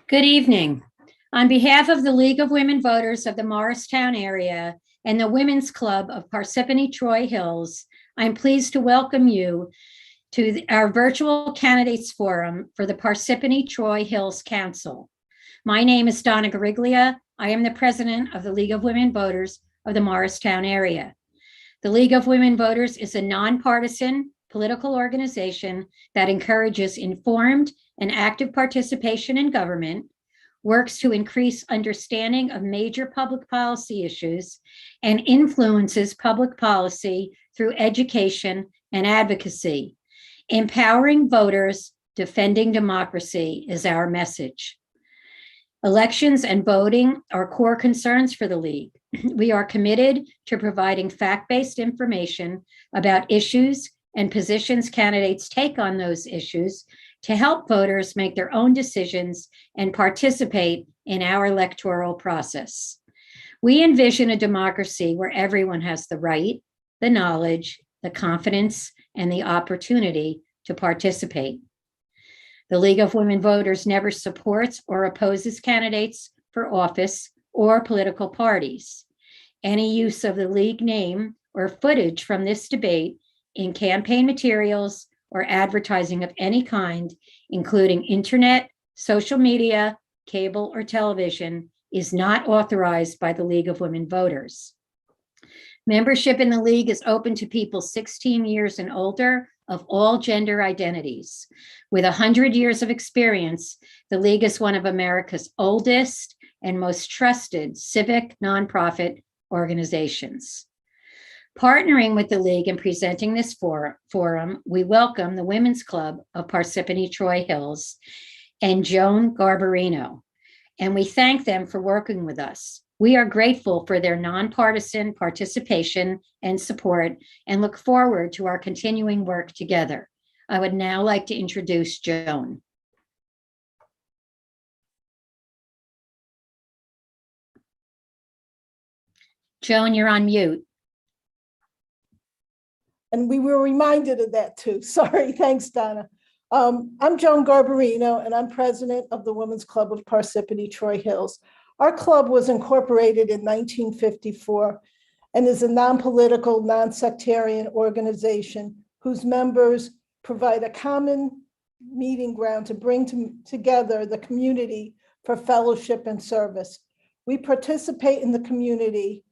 Good evening. On behalf of the League of Women Voters of the Morristown area and the Women's Club of Parsippany Troy Hills, I'm pleased to welcome you to our virtual candidates forum for the Parsippany Troy Hills Council. My name is Donna Gariglia. I am the president of the League of Women Voters of the Morristown area. The League of Women Voters is a nonpartisan political organization that encourages informed and active participation in government, works to increase understanding of major public policy issues, and influences public policy through education and advocacy. Empowering voters, defending democracy is our message. Elections and voting are core concerns for the League. We are committed to providing fact-based information about issues and positions candidates take on those issues to help voters make their own decisions and participate in our electoral process. We envision a democracy where everyone has the right, the knowledge, the confidence, and the opportunity to participate. The League of Women Voters never supports or opposes candidates for office or political parties. Any use of the League name or footage from this debate in campaign materials or advertising of any kind, including internet, social media, cable, or television, is not authorized by the League of Women Voters. Membership in the League is open to people 16 years and older of all gender identities. With 100 years of experience, the League is one of America's oldest and most trusted civic nonprofit organizations. Partnering with the League and presenting this forum, we welcome the Women's Club of Parsippany Troy Hills and Joan Garbarino, and we thank them for working with us. We are grateful for their nonpartisan participation and support and look forward to our continuing work together. I would now like to introduce Joan. Joan, you're on mute. And we were reminded of that too. Sorry, thanks, Donna. I'm Joan Garbarino, and I'm president of the Women's Club of Parsippany Troy Hills. Our club was incorporated in 1954 and is a non-political, non-sectarian organization whose members provide a common meeting ground to bring together the community for fellowship and service. We participate in the community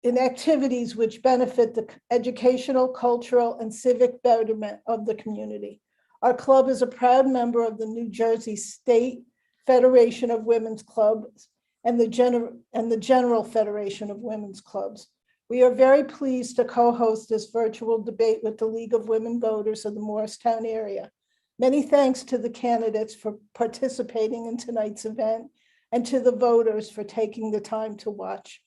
in activities which benefit the educational, cultural, and civic betterment of the community. Our club is a proud member of the New Jersey State Federation of Women's Clubs and the General Federation of Women's Clubs. We are very pleased to co-host this virtual debate with the League of Women Voters of the Morristown area. Many thanks to the candidates for participating in tonight's event and to the voters for taking the time to watch.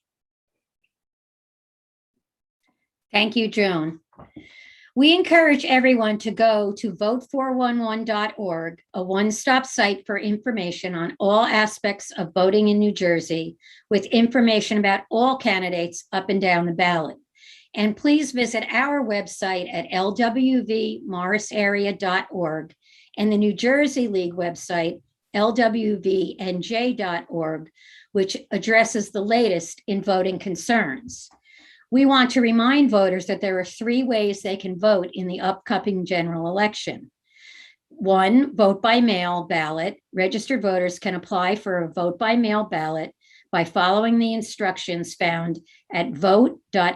Thank you, Joan. We encourage everyone to go to vote411.org, a one-stop site for information on all aspects of voting in New Jersey, with information about all candidates up and down the ballot. And please visit our website at lwvmorrisarea.org and the New Jersey League website, lwvnj.org, which addresses the latest in voting concerns. We want to remind voters that there are 3 ways they can vote in the upcoming general election. 1, vote by mail ballot. Registered voters can apply for a vote by mail ballot by following the instructions found at vote.nj.gov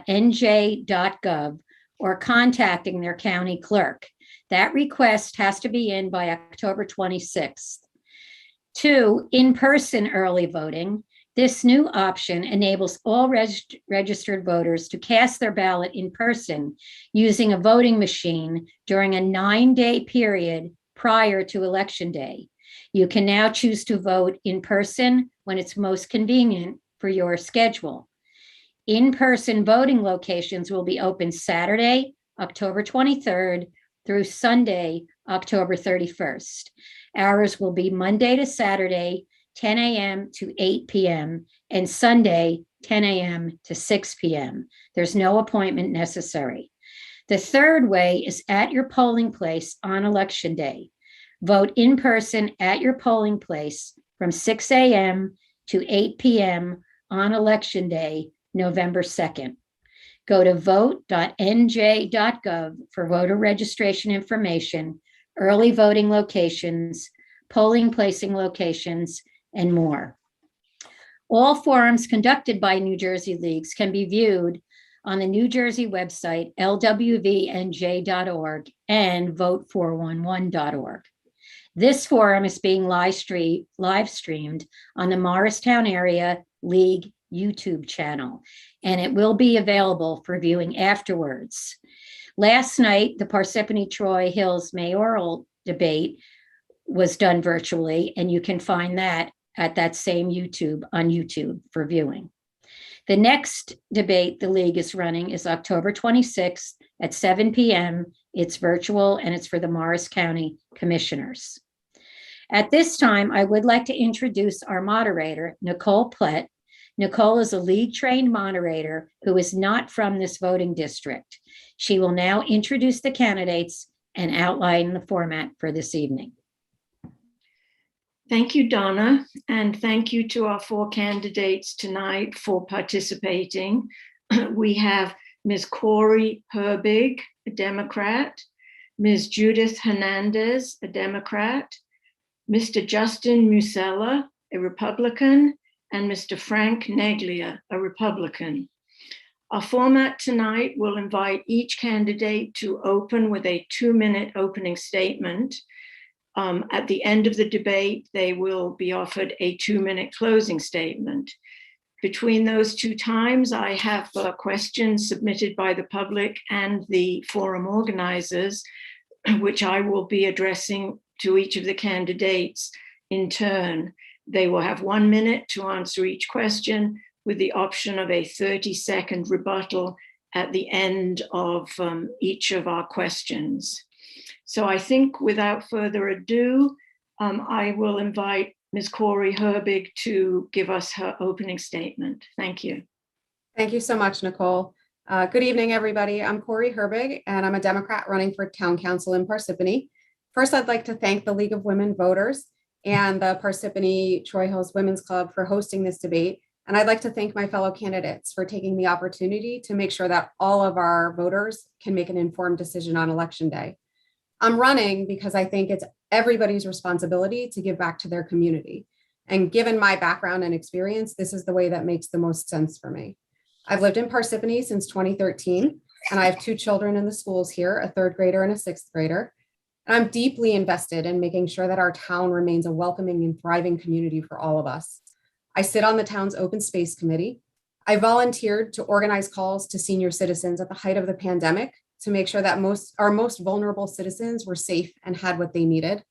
or contacting their county clerk. That request has to be in by October 26th. 2, in-person early voting. This new option enables all registered voters to cast their ballot in person using a voting machine during a 9-day period prior to Election Day. You can now choose to vote in person when it's most convenient for your schedule. In-person voting locations will be open Saturday, October 23rd through Sunday, October 31st. Hours will be Monday to Saturday, 10 a.m. to 8 p.m. and Sunday, 10 a.m. to 6 p.m. There's no appointment necessary. The third way is at your polling place on Election Day. Vote in person at your polling place from 6 a.m. to 8 p.m. on Election Day, November 2nd. Go to vote.nj.gov for voter registration information, early voting locations, polling placing locations, and more. All forums conducted by New Jersey Leagues can be viewed on the New Jersey website, lwvnj.org and vote411.org. This forum is being live streamed on the Morristown Area League YouTube channel, and it will be available for viewing afterwards. Last night, the Parsippany Troy Hills mayoral debate was done virtually, and you can find that at that same YouTube on YouTube for viewing. The next debate the league is running is October 26th at 7 p.m. It's virtual and it's for the Morris County Commissioners. At this time, I would like to introduce our moderator, Nicole Plett. Nicole is a league-trained moderator who is not from this voting district. She will now introduce the candidates and outline the format for this evening. Thank you, Donna, and thank you to our 4 candidates tonight for participating. We have Ms. Corey Herbig, a Democrat, Ms. Judith Hernandez, a Democrat, Mr. Justin Musella, a Republican, and Mr. Frank Neglia, a Republican. Our format tonight will invite each candidate to open with a 2-minute opening statement. At the end of the debate, they will be offered a 2-minute closing statement. Between those 2 times, I have questions submitted by the public and the forum organizers, which I will be addressing to each of the candidates in turn. They will have 1 minute to answer each question with the option of a 30-second rebuttal at the end of each of our questions. So I think without further ado, I will invite Ms. Corey Herbig to give us her opening statement. Thank you. Thank you so much, Nicole. Good evening, everybody. I'm Corey Herbig, and I'm a Democrat running for Town Council in Parsippany. First, I'd like to thank the League of Women Voters and the Parsippany Troy Hills Women's Club for hosting this debate. And I'd like to thank my fellow candidates for taking the opportunity to make sure that all of our voters can make an informed decision on Election Day. I'm running because I think it's everybody's responsibility to give back to their community. And given my background and experience, this is the way that makes the most sense for me. I've lived in Parsippany since 2013, and I have 2 children in the schools here, a 3rd grader and a 6th grader. And I'm deeply invested in making sure that our town remains a welcoming and thriving community for all of us. I sit on the town's open space committee. I volunteered to organize calls to senior citizens at the height of the pandemic to make sure that our most vulnerable citizens were safe and had what they needed.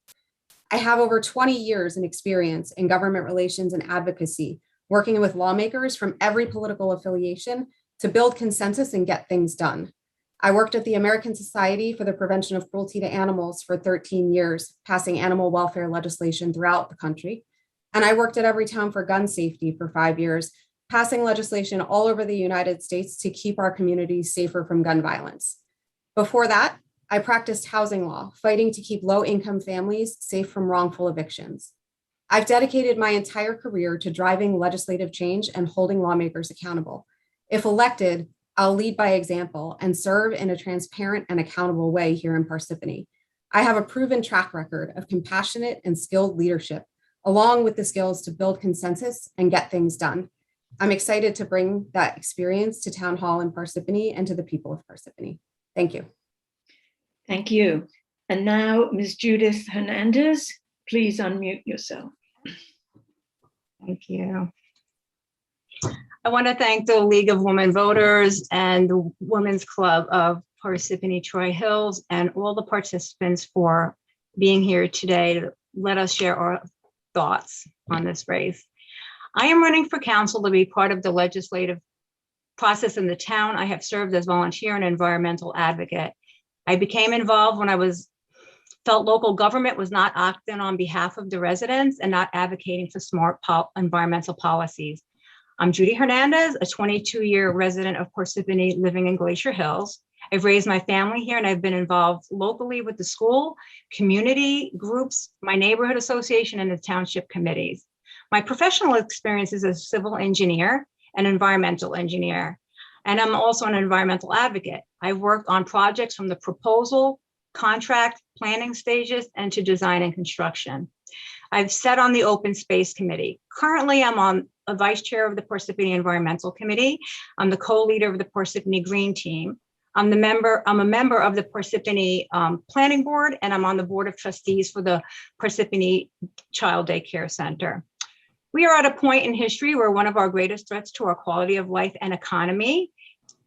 I have over 20 years in experience in government relations and advocacy, working with lawmakers from every political affiliation to build consensus and get things done. I worked at the American Society for the Prevention of Cruelty to Animals for 13 years, passing animal welfare legislation throughout the country. And I worked at Everytown for gun safety for 5 years, passing legislation all over the United States to keep our communities safer from gun violence. Before that, I practiced housing law, fighting to keep low-income families safe from wrongful evictions. I've dedicated my entire career to driving legislative change and holding lawmakers accountable. If elected, I'll lead by example and serve in a transparent and accountable way here in Parsippany. I have a proven track record of compassionate and skilled leadership, along with the skills to build consensus and get things done. I'm excited to bring that experience to Town Hall in Parsippany and to the people of Parsippany. Thank you. Thank you. And now, Ms. Judith Hernandez, please unmute yourself. Thank you. I want to thank the League of Women Voters and the Women's Club of Parsippany Troy Hills and all the participants for being here today to let us share our thoughts on this race. I am running for council to be part of the legislative process in the town. I have served as volunteer and environmental advocate. I became involved when felt local government was not acting on behalf of the residents and not advocating for smart environmental policies. I'm Judy Hernandez, a 22-year resident of Parsippany living in Glacier Hills, I've raised my family here and I've been involved locally with the school, community groups, my neighborhood association, and the township committees. My professional experience is as a civil engineer and environmental engineer, and I'm also an environmental advocate. I've worked on projects from the proposal, contract, planning stages, and to design and construction. I've sat on the Open Space Committee. Currently, I'm on a vice chair of the Parsippany Environmental Committee. I'm the co-leader of the Parsippany Green Team. I'm a member of the Parsippany Planning Board, and I'm on the Board of Trustees for the Parsippany Child Daycare Center. We are at a point in history where one of our greatest threats to our quality of life and economy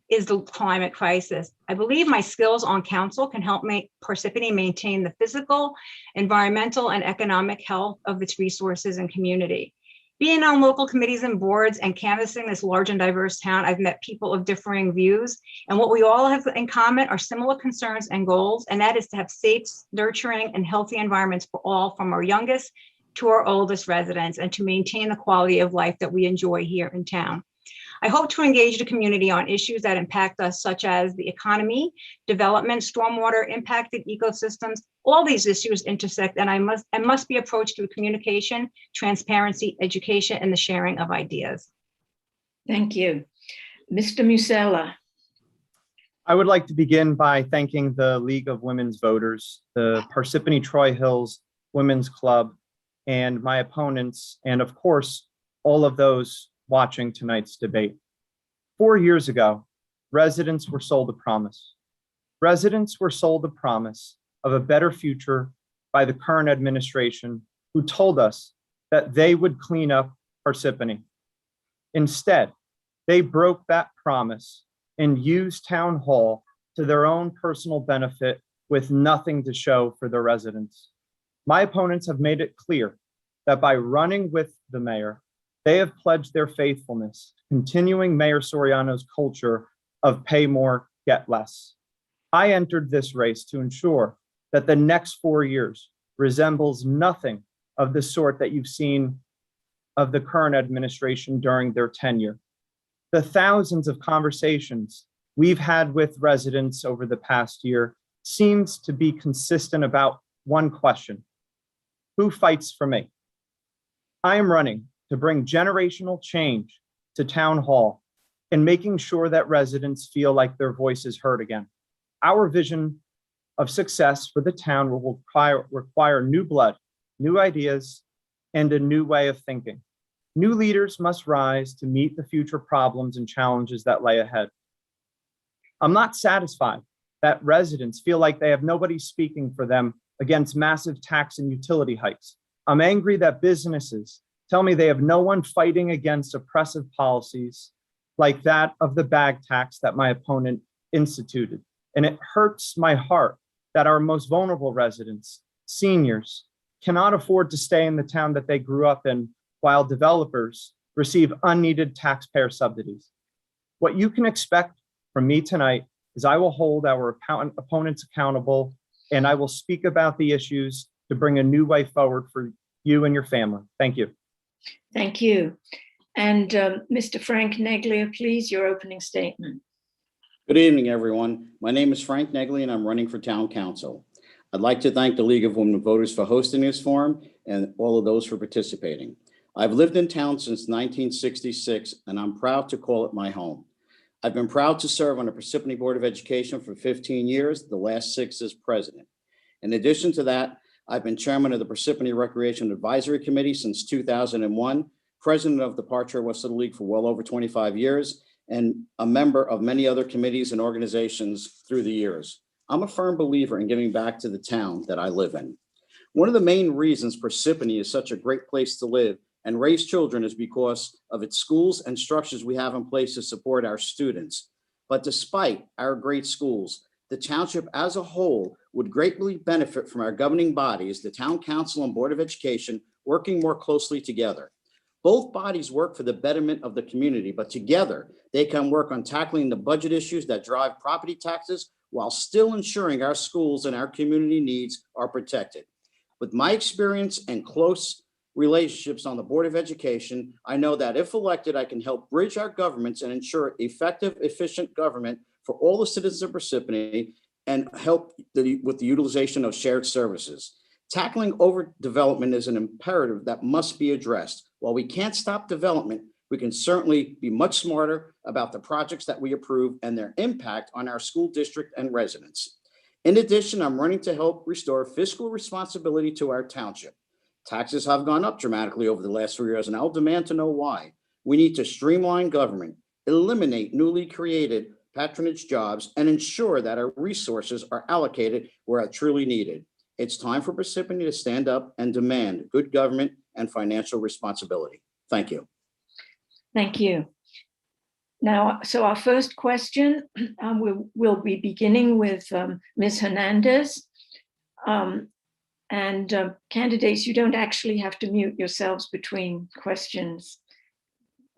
is the climate crisis. I believe my skills on council can help make Parsippany maintain the physical, environmental, and economic health of its resources and community. Being on local committees and boards and canvassing this large and diverse town, I've met people of differing views, and what we all have in common are similar concerns and goals, and that is to have safe, nurturing, and healthy environments for all, from our youngest to our oldest residents, and to maintain the quality of life that we enjoy here in town. I hope to engage the community on issues that impact us, such as the economy, development, stormwater, impacted ecosystems. All these issues intersect and must be approached through communication, transparency, education, and the sharing of ideas. Thank you. Mr. Musella. I would like to begin by thanking the League of Women's Voters, the Parsippany Troy Hills Women's Club, and my opponents, and of course, all of those watching tonight's debate. 4 years ago, residents were sold a promise. Residents were sold a promise of a better future by the current administration, who told us that they would clean up Parsippany. Instead, they broke that promise and used Town Hall to their own personal benefit with nothing to show for their residents. My opponents have made it clear that by running with the mayor, they have pledged their faithfulness, continuing Mayor Soriano's culture of pay more, get less. I entered this race to ensure that the next 4 years resembles nothing of the sort that you've seen of the current administration during their tenure. The thousands of conversations we've had with residents over the past year seems to be consistent about one question: who fights for me? I am running to bring generational change to Town Hall and making sure that residents feel like their voice is heard again. Our vision of success for the town will require new blood, new ideas, and a new way of thinking. New leaders must rise to meet the future problems and challenges that lay ahead. I'm not satisfied that residents feel like they have nobody speaking for them against massive tax and utility hikes. I'm angry that businesses tell me they have no one fighting against oppressive policies like that of the bag tax that my opponent instituted. And it hurts my heart that our most vulnerable residents, seniors, cannot afford to stay in the town that they grew up in, while developers receive unneeded taxpayer subsidies. What you can expect from me tonight is I will hold our opponents accountable, and I will speak about the issues to bring a new way forward for you and your family. Thank you. Thank you. And Mr. Frank Neglia, please, your opening statement. Good evening, everyone. My name is Frank Neglia, and I'm running for town council. I'd like to thank the League of Women Voters for hosting this forum and all of those for participating. I've lived in town since 1966, and I'm proud to call it my home. I've been proud to serve on the Parsippany Board of Education for 15 years, the last 6 as president. In addition to that, I've been chairman of the Parsippany Recreation Advisory Committee since 2001, president of the Park West Little League for well over 25 years, and a member of many other committees and organizations through the years. I'm a firm believer in giving back to the town that I live in. One of the main reasons Parsippany is such a great place to live and raise children is because of its schools and structures we have in place to support our students. But despite our great schools, the township as a whole would greatly benefit from our governing bodies, the Town Council and Board of Education, working more closely together. Both bodies work for the betterment of the community, but together they can work on tackling the budget issues that drive property taxes while still ensuring our schools and our community needs are protected. With my experience and close relationships on the Board of Education, I know that if elected, I can help bridge our governments and ensure effective, efficient government for all the citizens of Parsippany and help with the utilization of shared services. Tackling overdevelopment is an imperative that must be addressed. While we can't stop development, we can certainly be much smarter about the projects that we approve and their impact on our school district and residents. In addition, I'm running to help restore fiscal responsibility to our township. Taxes have gone up dramatically over the last 4 years, and I'll demand to know why. We need to streamline government, eliminate newly created patronage jobs, and ensure that our resources are allocated where are truly needed. It's time for Parsippany to stand up and demand good government and financial responsibility. Thank you. Thank you. Now, so our first question, we'll be beginning with Ms. Hernandez. Candidates, you don't actually have to mute yourselves between questions.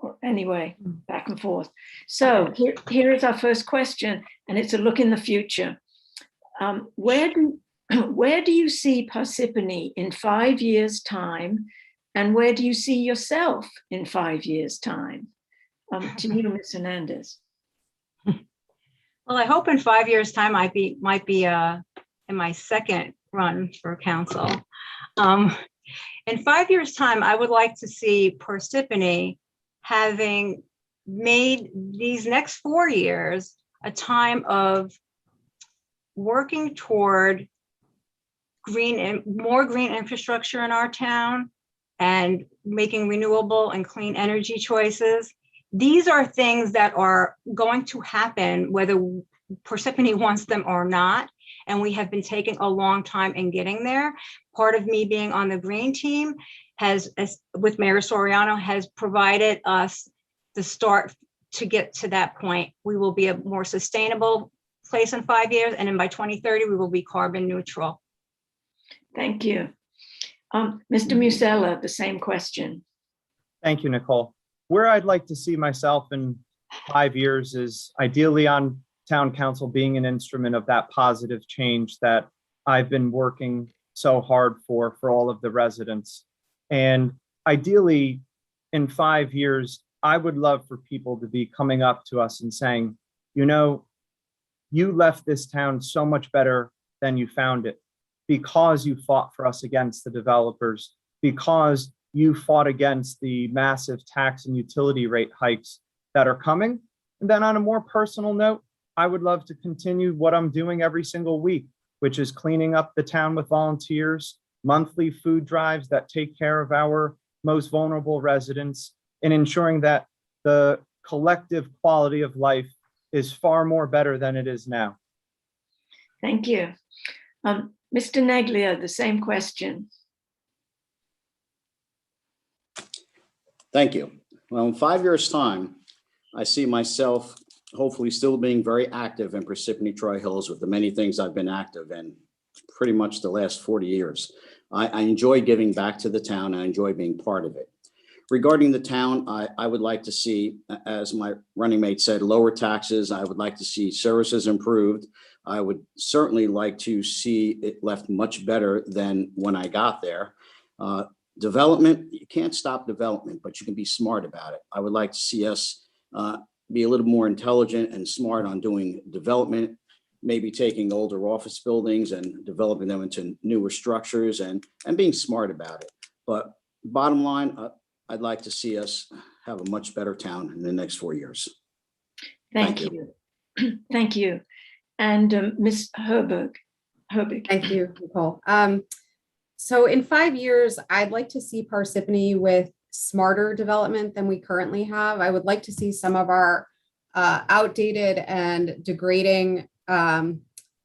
Or anyway, back and forth. So here is our first question, and it's a look in the future. Where do you see Parsippany in 5 years' time, and where do you see yourself in 5 years' time? To you, Ms. Hernandez. Well, I hope in 5 years' time might be in my second run for council. In 5 years' time, I would like to see Parsippany having made these next 4 years a time of working toward more green infrastructure in our town and making renewable and clean energy choices. These are things that are going to happen whether Parsippany wants them or not. And we have been taking a long time in getting there. Part of me being on the green team with Mayor Soriano, has provided us the start to get to that point. We will be a more sustainable place in 5 years, and then by 2030, we will be carbon neutral. Thank you. Mr. Musella, the same question. Thank you, Nicole. Where I'd like to see myself in 5 years is ideally on town council, being an instrument of that positive change that I've been working so hard for all of the residents. And ideally, in 5 years, I would love for people to be coming up to us and saying, you know, you left this town so much better than you found it because you fought for us against the developers, because you fought against the massive tax and utility rate hikes that are coming. And then on a more personal note, I would love to continue what I'm doing every single week, which is cleaning up the town with volunteers, monthly food drives that take care of our most vulnerable residents, and ensuring that the collective quality of life is far more better than it is now. Thank you. Mr. Neglia, the same question. Thank you. Well, in 5 years' time, I see myself hopefully still being very active in Parsippany Troy Hills with the many things I've been active in pretty much the last 40 years. I enjoy giving back to the town. I enjoy being part of it. Regarding the town, I would like to see, as my running mate said, lower taxes. I would like to see services improved. I would certainly like to see it left much better than when I got there. Development, you can't stop development, but you can be smart about it. I would like to see us be a little more intelligent and smart on doing development, maybe taking older office buildings and developing them into newer structures and being smart about it. But bottom line, I'd like to see us have a much better town in the next 4 years. Thank you. Thank you. And Ms. Herberg. Thank you, Nicole. So in 5 years, I'd like to see Parsippany with smarter development than we currently have. I would like to see some of our outdated and degrading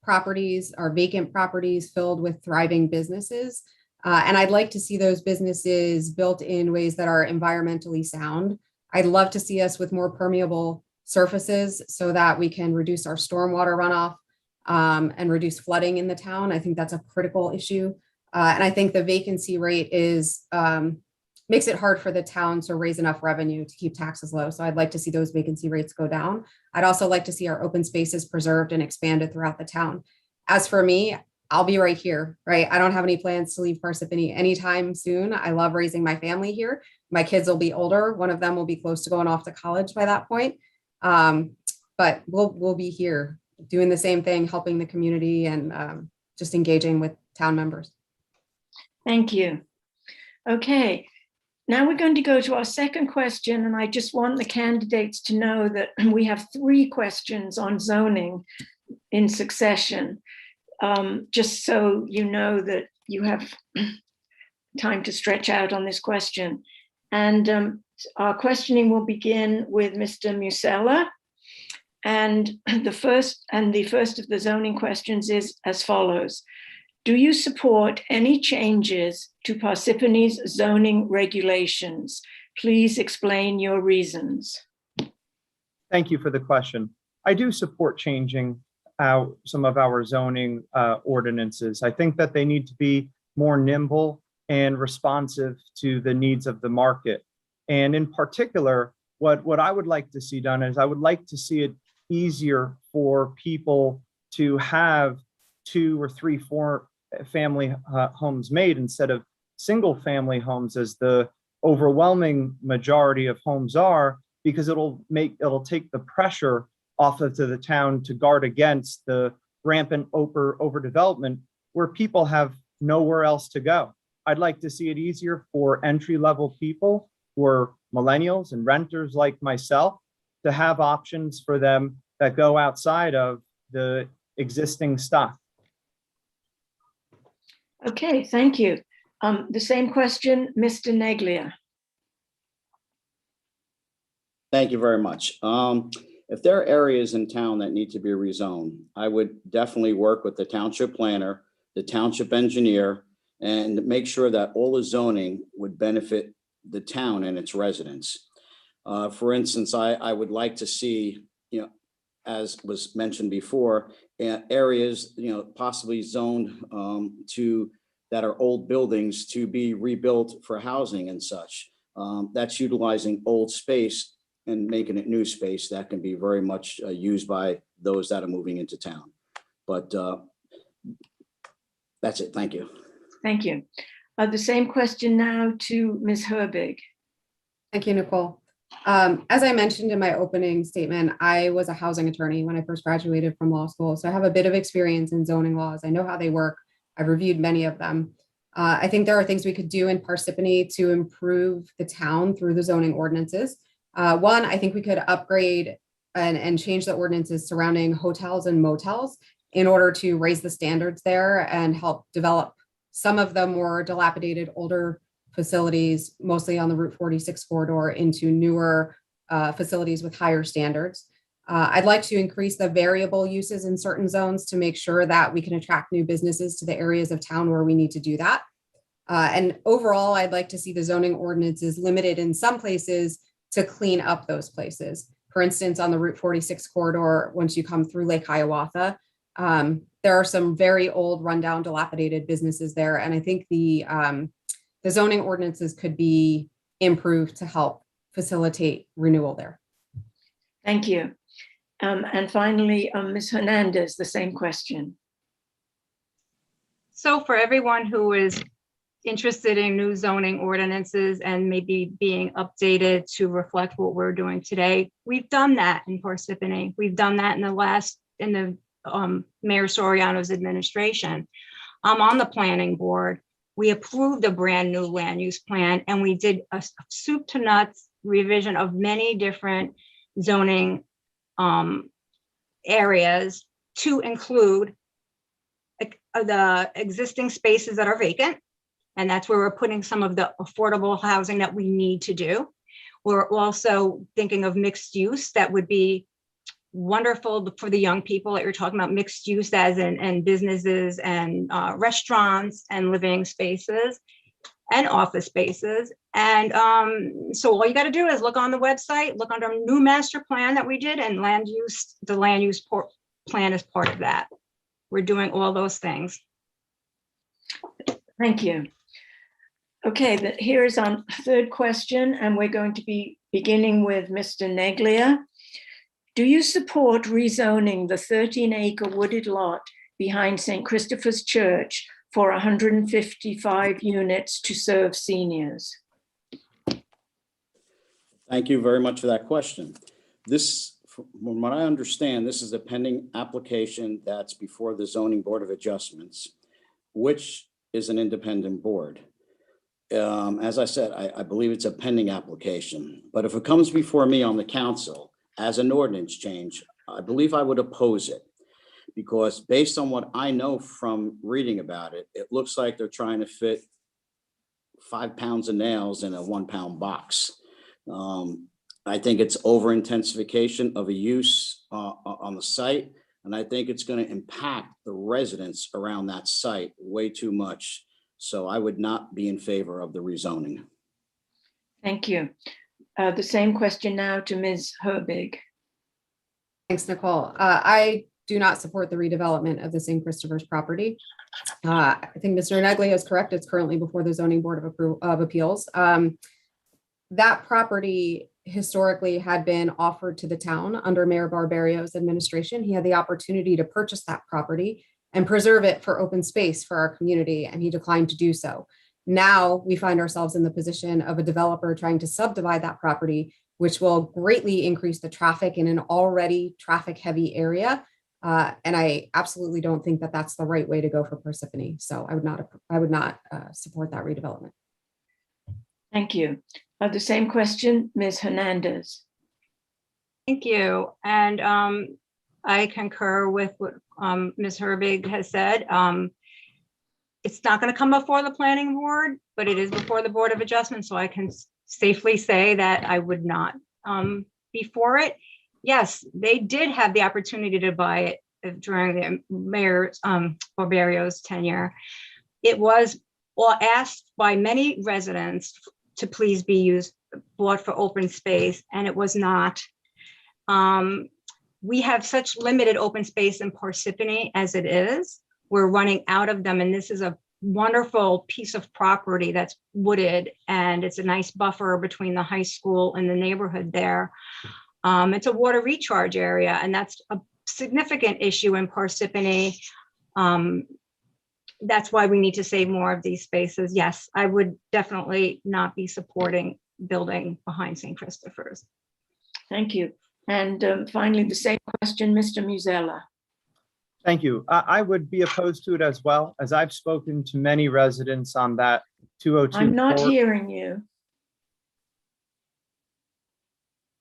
properties, our vacant properties filled with thriving businesses. And I'd like to see those businesses built in ways that are environmentally sound. I'd love to see us with more permeable surfaces so that we can reduce our stormwater runoff and reduce flooding in the town. I think that's a critical issue. And I think the vacancy rate makes it hard for the town to raise enough revenue to keep taxes low. So I'd like to see those vacancy rates go down. I'd also like to see our open spaces preserved and expanded throughout the town. As for me, I'll be right here, right? I don't have any plans to leave Parsippany anytime soon. I love raising my family here. My kids will be older. One of them will be close to going off to college by that point. but we'll be here doing the same thing, helping the community and just engaging with town members. Thank you. Okay, now we're going to go to our second question, and I just want the candidates to know that we have 3 questions on zoning in succession, just so you know that you have time to stretch out on this question. And our questioning will begin with Mr. Musella. And the first of the zoning questions is as follows. Do you support any changes to Parsippany's zoning regulations? Please explain your reasons. Thank you for the question. I do support changing some of our zoning ordinances. I think that they need to be more nimble and responsive to the needs of the market. And in particular, what I would like to see done is I would like to see it easier for people to have 2 or 3, 4 family homes made instead of single family homes, as the overwhelming majority of homes are, because it'll take the pressure off of to the town to guard against the rampant overdevelopment where people have nowhere else to go. I'd like to see it easier for entry-level people who are millennials and renters like myself to have options for them that go outside of the existing stock. Okay, thank you. The same question, Mr. Neglia. Thank you very much. If there are areas in town that need to be rezoned, I would definitely work with the township planner, the township engineer, and make sure that all the zoning would benefit the town and its residents. For instance, I would like to see, as was mentioned before, areas, possibly zoned to that are old buildings to be rebuilt for housing and such. That's utilizing old space and making it new space that can be very much used by those that are moving into town. But that's it. Thank you. Thank you. The same question now to Ms. Herbig. Thank you, Nicole. As I mentioned in my opening statement, I was a housing attorney when I first graduated from law school. So I have a bit of experience in zoning laws. I know how they work. I've reviewed many of them. I think there are things we could do in Parsippany to improve the town through the zoning ordinances. One, I think we could upgrade and change the ordinances surrounding hotels and motels in order to raise the standards there and help develop some of the more dilapidated older facilities, mostly on the Route 46 corridor, into newer facilities with higher standards. I'd like to increase the variable uses in certain zones to make sure that we can attract new businesses to the areas of town where we need to do that. And overall, I'd like to see the zoning ordinances limited in some places to clean up those places. For instance, on the Route 46 corridor, once you come through Lake Hiawatha, there are some very old, rundown, dilapidated businesses there. And I think the zoning ordinances could be improved to help facilitate renewal there. Thank you. And finally, Ms. Hernandez, the same question. So for everyone who is interested in new zoning ordinances and maybe being updated to reflect what we're doing today, we've done that in Parsippany. We've done that in the Mayor Soriano's administration. I'm on the planning board. We approved a brand new land use plan, and we did a soup to nuts revision of many different zoning areas to include the existing spaces that are vacant. And that's where we're putting some of the affordable housing that we need to do. We're also thinking of mixed use that would be wonderful for the young people that you're talking about, mixed use as in businesses and restaurants and living spaces and office spaces. And so all you got to do is look on the website, look under new master plan that we did, and the land use plan is part of that. We're doing all those things. Thank you. Okay, here's our third question, and we're going to be beginning with Mr. Neglia. Do you support rezoning the 13-acre wooded lot behind St. Christopher's Church for 155 units to serve seniors? Thank you very much for that question. This from what I understand, this is a pending application that's before the Zoning Board of Adjustments, which is an independent board. As I said, I believe it's a pending application, but if it comes before me on the council as an ordinance change, I believe I would oppose it. Because based on what I know from reading about it, it looks like they're trying to fit 5 pounds of nails in a 1 pound box. I think it's over intensification of a use on the site. And I think it's going to impact the residents around that site way too much. So I would not be in favor of the rezoning. Thank you. The same question now to Ms. Herbig. Thanks, Nicole. I do not support the redevelopment of the St. Christopher's property. I think Mr. Negli is correct. It's currently before the Zoning Board of Appeals. That property historically had been offered to the town under Mayor Barbario's administration. He had the opportunity to purchase that property and preserve it for open space for our community, and he declined to do so. Now we find ourselves in the position of a developer trying to subdivide that property, which will greatly increase the traffic in an already traffic-heavy area. And I absolutely don't think that that's the right way to go for Parsippany. So I would not support that redevelopment. Thank you. The same question, Ms. Hernandez. Thank you. And I concur with what Ms. Herbig has said. It's not going to come before the planning board, but it is before the Board of Adjustment. So I can safely say that I would not be for it. Yes, they did have the opportunity to buy it during the Mayor Barbario's tenure. It was asked by many residents to please be bought for open space, and it was not. We have such limited open space in Parsippany as it is. We're running out of them, and this is a wonderful piece of property that's wooded, and it's a nice buffer between the high school and the neighborhood there. It's a water recharge area, and that's a significant issue in Parsippany. That's why we need to save more of these spaces. Yes, I would definitely not be supporting building behind St. Christopher's. Thank you. And finally, the same question, Mr. Musella. Thank you. I would be opposed to it as well, as I've spoken to many residents on that 202. I'm not hearing you.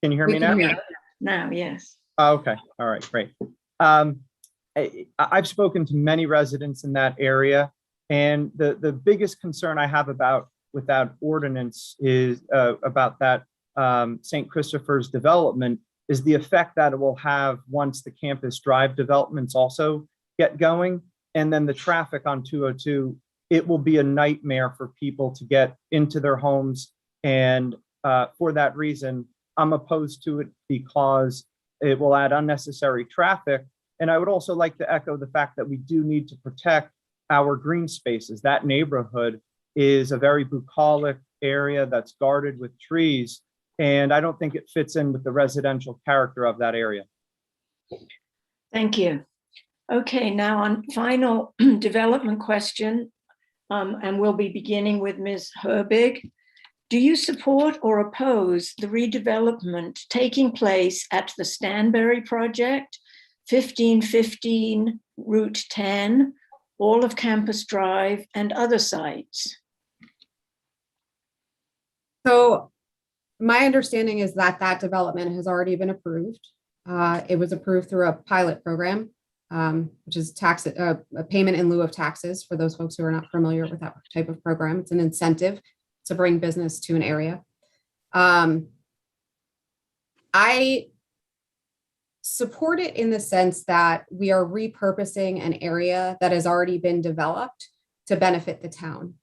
Can you hear We me can now? hear you. Now, yes. Okay. All right, great. I've spoken to many residents in that area, and the biggest concern I have with that ordinance is about that St. Christopher's development is the effect that it will have once the Campus Drive developments also get going. And then the traffic on 202, it will be a nightmare for people to get into their homes. And for that reason, I'm opposed to it because it will add unnecessary traffic. And I would also like to echo the fact that we do need to protect our green spaces. That neighborhood is a very bucolic area that's guarded with trees. And I don't think it fits in with the residential character of that area. Thank you. Okay, now on final development question, and we'll be beginning with Ms. Herbig. Do you support or oppose the redevelopment taking place at the Stanbury project, 1515 Route 10, all of Campus Drive, and other sites? So my understanding is that that development has already been approved. It was approved through a pilot program, which is a payment in lieu of taxes for those folks who are not familiar with that type of program. It's an incentive to bring business to an area. I support it in the sense that we are repurposing an area that has already been developed to benefit the town.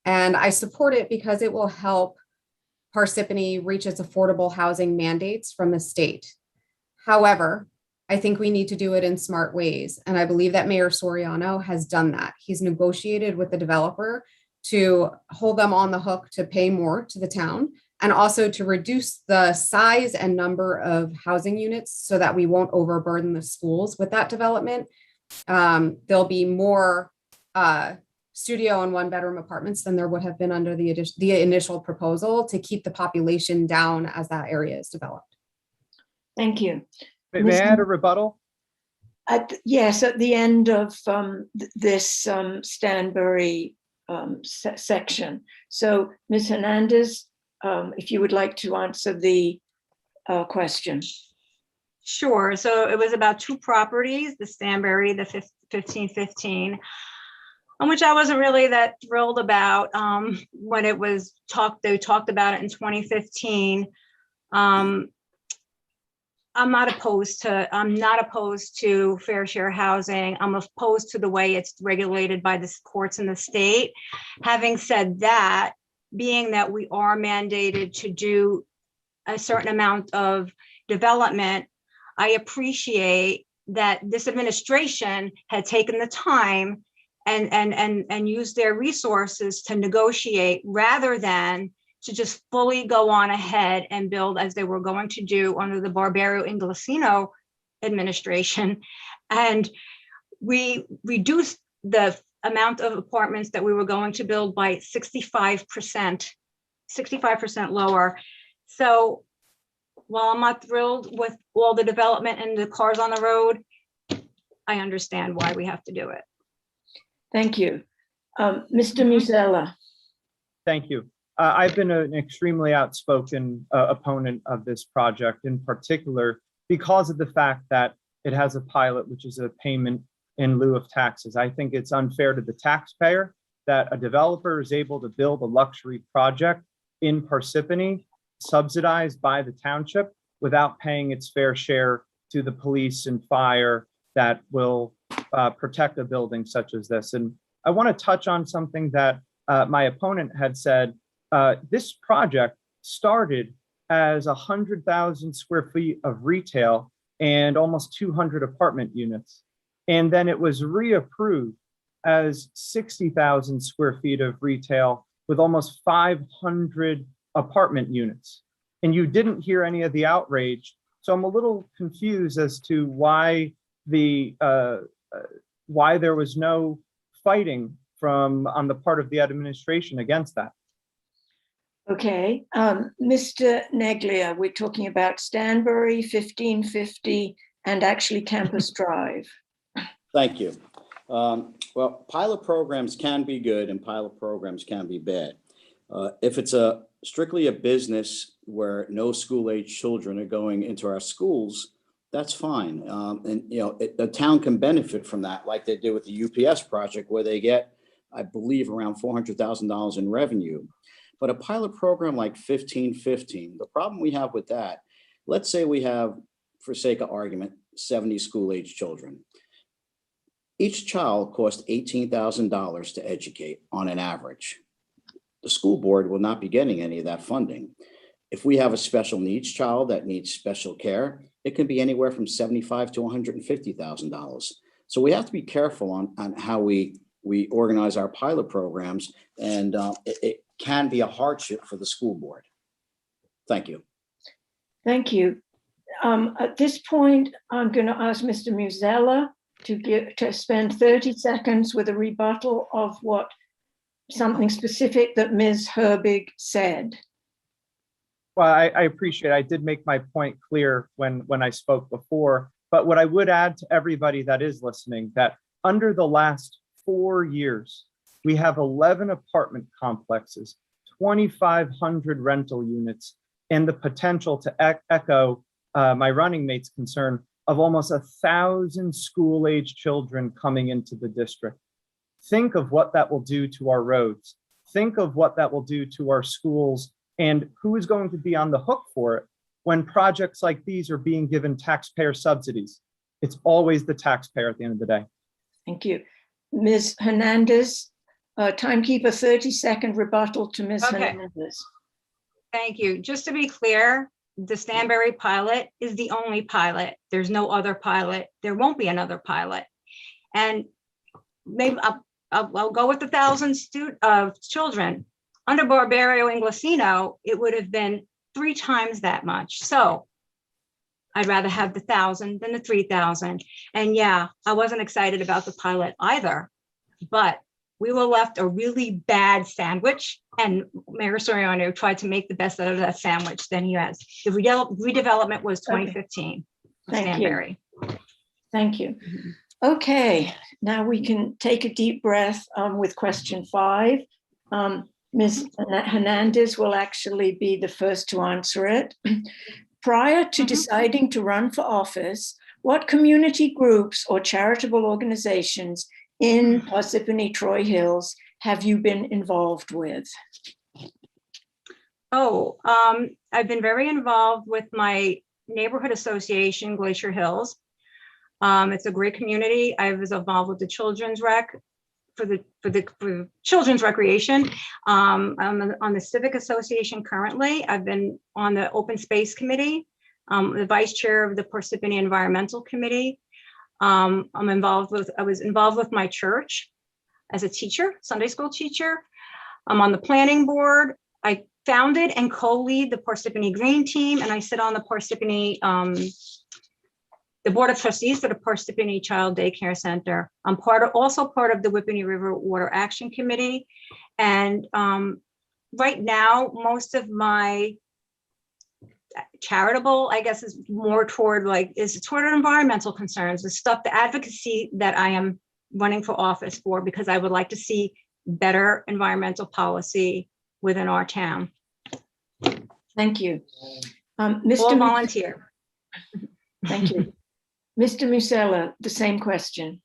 And I support it because it will help Parsippany reach its affordable housing mandates from the state. However, I think we need to do it in smart ways. And I believe that Mayor Soriano has done that. He's negotiated with the developer to hold them on the hook to pay more to the town, and also to reduce the size and number of housing units so that we won't overburden the schools with that development. There'll be more studio and one-bedroom apartments than there would have been under the initial proposal to keep the population down as that area is developed. Thank you. May I add a rebuttal? Yes, at the end of this Stanbury section. So Ms. Hernandez, if you would like to answer the question. Sure. So it was about two properties, the Stanbury, the 1515, on which I wasn't really that thrilled about when it was they talked about it in 2015. I'm not opposed to fair share housing. I'm opposed to the way it's regulated by the courts in the state. Having said that, being that we are mandated to do a certain amount of development, I appreciate that this administration had taken the time and used their resources to negotiate rather than to just fully go on ahead and build as they were going to do under the Barbario Inglesino administration. And we reduced the amount of apartments that we were going to build by 65% lower. So while I'm not thrilled with all the development and the cars on the road, I understand why we have to do it. Thank you. Mr. Musella. Thank you. I've been an extremely outspoken opponent of this project, in particular because of the fact that it has a pilot, which is a payment in lieu of taxes. I think it's unfair to the taxpayer that a developer is able to build a luxury project in Parsippany, subsidized by the township, without paying its fair share to the police and fire that will protect a building such as this. And I want to touch on something that my opponent had said. This project started as 100,000 square feet of retail and almost 200 apartment units. And then it was reapproved as 60,000 square feet of retail with almost 500 apartment units. And you didn't hear any of the outrage. So I'm a little confused as to why why there was no fighting on the part of the administration against that. Okay, Mr. Neglia, we're talking about Stanbury, 1550, and actually Campus Drive. Thank you. Well, pilot programs can be good and pilot programs can be bad. If it's strictly a business where no school-age children are going into our schools, that's fine. And the town can benefit from that, like they did with the UPS project, where they get, I believe, around $400,000 in revenue. But a pilot program like 1515, the problem we have with that, let's say we have, for sake of argument, 70 school-age children. Each child costs $18,000 to educate on an average. The school board will not be getting any of that funding. If we have a special needs child that needs special care, it can be anywhere from $75,000 to $150,000. So we have to be careful on how we organize our pilot programs, and it can be a hardship for the school board. Thank you. Thank you. At this point, I'm going to ask Mr. Musella to spend 30 seconds with a rebuttal of something specific that Ms. Herbig said. Well, I appreciate it. I did make my point clear when I spoke before, but what I would add to everybody that is listening, that under the last 4 years, we have 11 apartment complexes, 2,500 rental units, and the potential to echo my running mate's concern of almost 1,000 school-age children coming into the district. Think of what that will do to our roads. Think of what that will do to our schools, and who is going to be on the hook for it when projects like these are being given taxpayer subsidies. It's always the taxpayer at the end of the day. Thank you. Ms. Hernandez, timekeeper, 30-second rebuttal to Ms. Okay. Hernandez. Thank you. Just to be clear, the Stanbury pilot is the only pilot. There's no other pilot. There won't be another pilot. And maybe I'll go with 1,000 children. Under Barbario Inglesino, it would have been 3 times that much. So I'd rather have the 1,000 than the 3,000. And yeah, I wasn't excited about the pilot either, but we were left a really bad sandwich, and Mayor Soriano tried to make the best out of that sandwich than he has. The redevelopment was 2015. Thank you. Stanberry. Thank you. Okay, now we can take a deep breath with question 5. Ms. Hernandez will actually be the first to answer it. Prior to deciding to run for office, what community groups or charitable organizations in Parsippany Troy Hills have you been involved with? I've been very involved with my neighborhood association, Glacier Hills. It's a great community. I was involved with the children's rec for children's recreation. I'm on the Civic Association currently. I've been on the Open Space Committee, the vice chair of the Parsippany Environmental Committee. I was involved with my church as a teacher, Sunday school teacher. I'm on the planning board. I founded and co-lead the Parsippany Green Team, and I sit on the Parsippany, the Board of Trustees for the Parsippany Child Daycare Center. I'm also part of the Whippany River Water Action Committee. And right now, most of my charitable, I guess, is more toward environmental concerns, the advocacy that I am running for office for, because I would like to see better environmental policy within our town. Thank you. All Mr. volunteer. Thank you. Mr. Musella, the same question.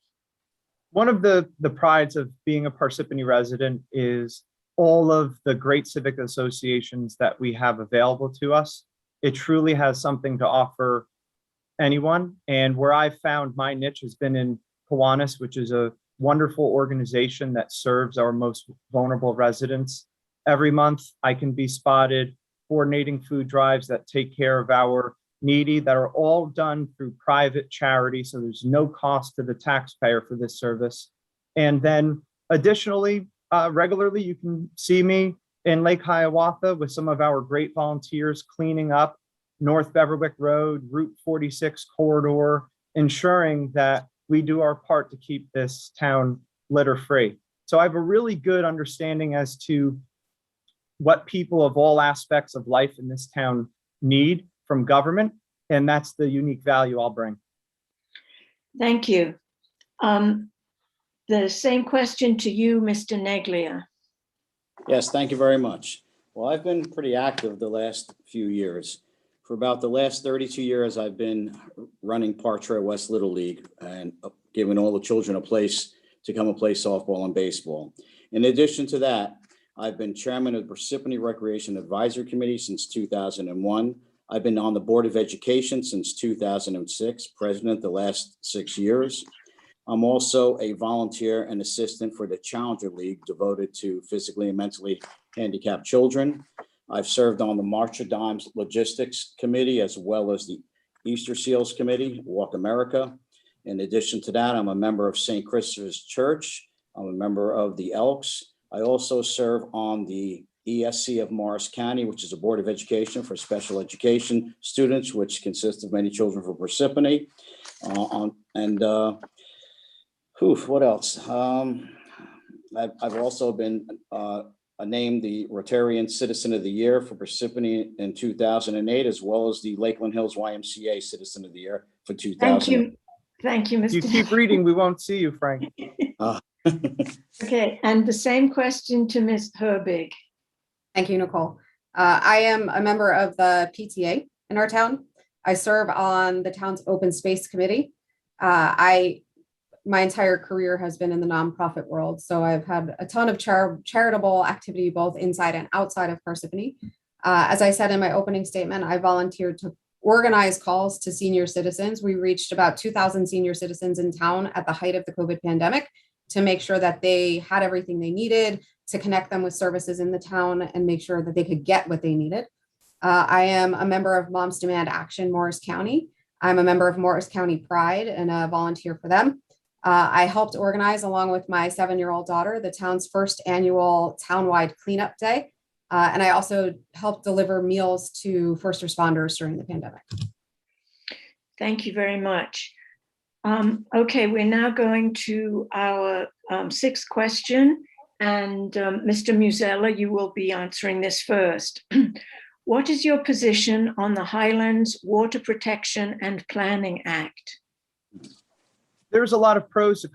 One of the prides of being a Parsippany resident is all of the great civic associations that we have available to us. It truly has something to offer anyone. And where I've found my niche has been in Kiwanis, which is a wonderful organization that serves our most vulnerable residents. Every month, I can be spotted coordinating food drives that take care of our needy, that are all done through private charity. So there's no cost to the taxpayer for this service. And then additionally, regularly, you can see me in Lake Hiawatha with some of our great volunteers cleaning up North Beverwick Road, Route 46 corridor, ensuring that we do our part to keep this town litter free. So I have a really good understanding as to what people of all aspects of life in this town need from government, and that's the unique value I'll bring. Thank you. The same question to you, Mr. Neglia. Yes, thank you very much. Well, I've been pretty active the last few years. For about the last 32 years, I've been running Park Troy West Little League and giving all the children a place to come and play softball and baseball. In addition to that, I've been chairman of the Parsippany Recreation Advisory Committee since 2001. I've been on the Board of Education since 2006, president the last 6 years. I'm also a volunteer and assistant for the Challenger League devoted to physically and mentally handicapped children. I've served on the March of Dimes Logistics Committee as well as the Easter Seals Committee, Walk America. In addition to that, I'm a member of St. Christopher's Church. I'm a member of the Elks. I also serve on the ESC of Morris County, which is a Board of Education for special education students, which consists of many children from Parsippany. What else? I've also been named the Rotarian Citizen of the Year for Parsippany in 2008, as well as the Lakeland Hills YMCA Citizen of the Year for 2000. Thank you. Thank you, Mr. If you keep reading, we won't see you, Frank. Okay, and the same question to Ms. Herbig. Thank you, Nicole. I am a member of the PTA in our town. I serve on the town's open space committee. My entire career has been in the nonprofit world, so I've had a ton of charitable activity both inside and outside of Parsippany. As I said in my opening statement, I volunteered to organize calls to senior citizens. We reached about 2,000 senior citizens in town at the height of the COVID pandemic to make sure that they had everything they needed, to connect them with services in the town and make sure that they could get what they needed. I am a member of Moms Demand Action Morris County. I'm a member of Morris County Pride and a volunteer for them. I helped organize, along with my 7-year-old daughter, the town's first annual townwide cleanup day. And I also helped deliver meals to first responders during the pandemic. Thank you very much. Okay, we're now going to our sixth question. And Mr. Musella, you will be answering this first. What is your position on the Highlands Water Protection and Planning Act? There's a lot of pros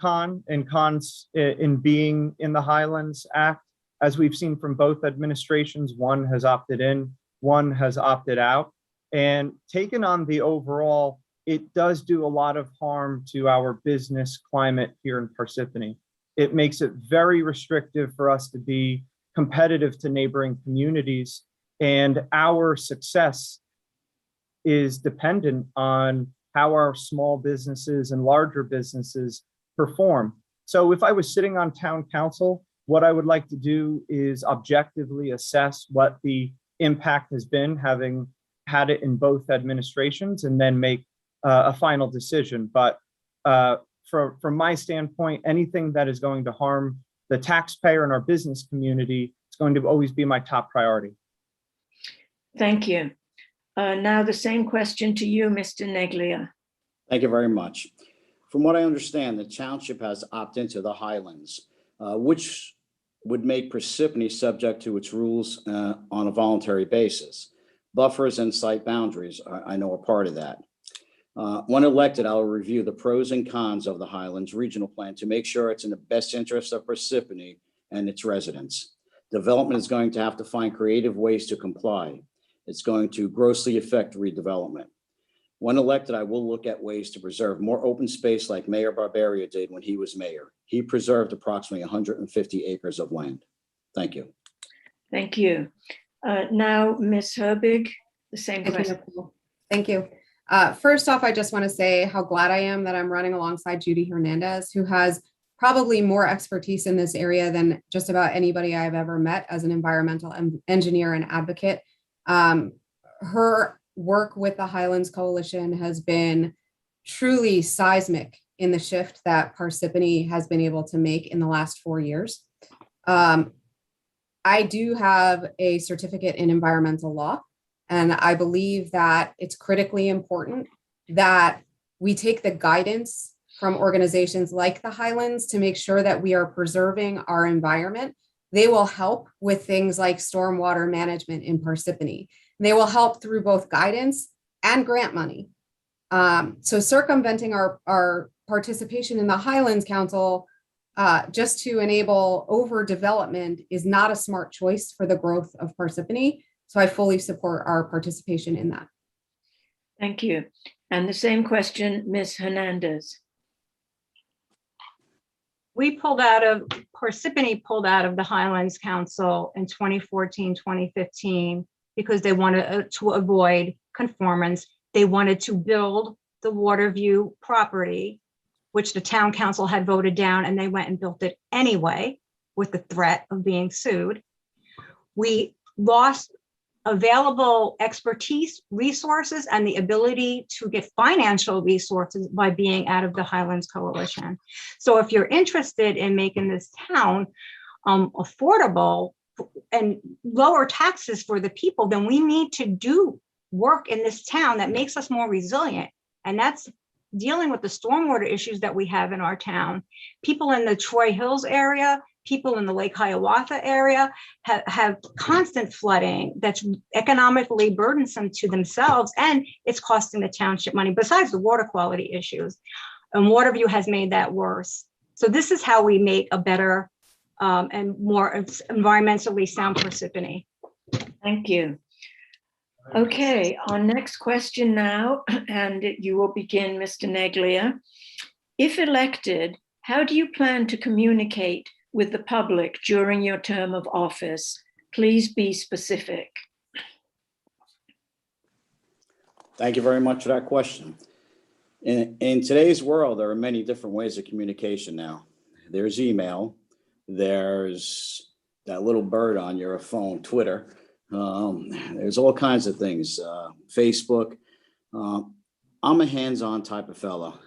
and cons in being in the Highlands Act. As we've seen from both administrations, one has opted in, one has opted out. And taken on the overall, it does do a lot of harm to our business climate here in Parsippany. It makes it very restrictive for us to be competitive to neighboring communities. And our success is dependent on how our small businesses and larger businesses perform. So if I was sitting on town council, what I would like to do is objectively assess what the impact has been, having had it in both administrations, and then make a final decision. But from my standpoint, anything that is going to harm the taxpayer and our business community is going to always be my top priority. Thank you. Now the same question to you, Mr. Neglia. Thank you very much. From what I understand, the township has opted into the Highlands, which would make Parsippany subject to its rules on a voluntary basis. Buffers and site boundaries, I know, are part of that. When elected, I will review the pros and cons of the Highlands Regional Plan to make sure it's in the best interest of Parsippany and its residents. Development is going to have to find creative ways to comply. It's going to grossly affect redevelopment. When elected, I will look at ways to preserve more open space like Mayor Barbaria did when he was mayor. He preserved approximately 150 acres of land. Thank you. Thank you. Now, Ms. Herbig, the same question. Thank you. First off, I just want to say how glad I am that I'm running alongside Judy Hernandez, who has probably more expertise in this area than just about anybody I've ever met as an environmental engineer and advocate. Her work with the Highlands Coalition has been truly seismic in the shift that Parsippany has been able to make in the last 4 years. I do have a certificate in environmental law, and I believe that it's critically important that we take the guidance from organizations like the Highlands to make sure that we are preserving our environment. They will help with things like stormwater management in Parsippany. They will help through both guidance and grant money. So circumventing our participation in the Highlands Council just to enable overdevelopment is not a smart choice for the growth of Parsippany. So I fully support our participation in that. Thank you. And the same question, Ms. Hernandez. Parsippany pulled out of the Highlands Council in 2014, 2015, because they wanted to avoid conformance. They wanted to build the Waterview property, which the town council had voted down, and they went and built it anyway with the threat of being sued. We lost available expertise, resources, and the ability to get financial resources by being out of the Highlands Coalition. So if you're interested in making this town affordable and lower taxes for the people, then we need to do work in this town that makes us more resilient. And that's dealing with the stormwater issues that we have in our town. People in the Troy Hills area, people in the Lake Hiawatha area have constant flooding that's economically burdensome to themselves, and it's costing the township money besides the water quality issues. And Waterview has made that worse. So this is how we make a better and more environmentally sound Parsippany. Thank you. Okay, our next question now, and you will begin, Mr. Neglia. If elected, how do you plan to communicate with the public during your term of office? Please be specific. Thank you very much for that question. In today's world, there are many different ways of communication now. There's email, there's that little bird on your phone, Twitter. There's all kinds of things, Facebook. I'm a hands-on type of fella.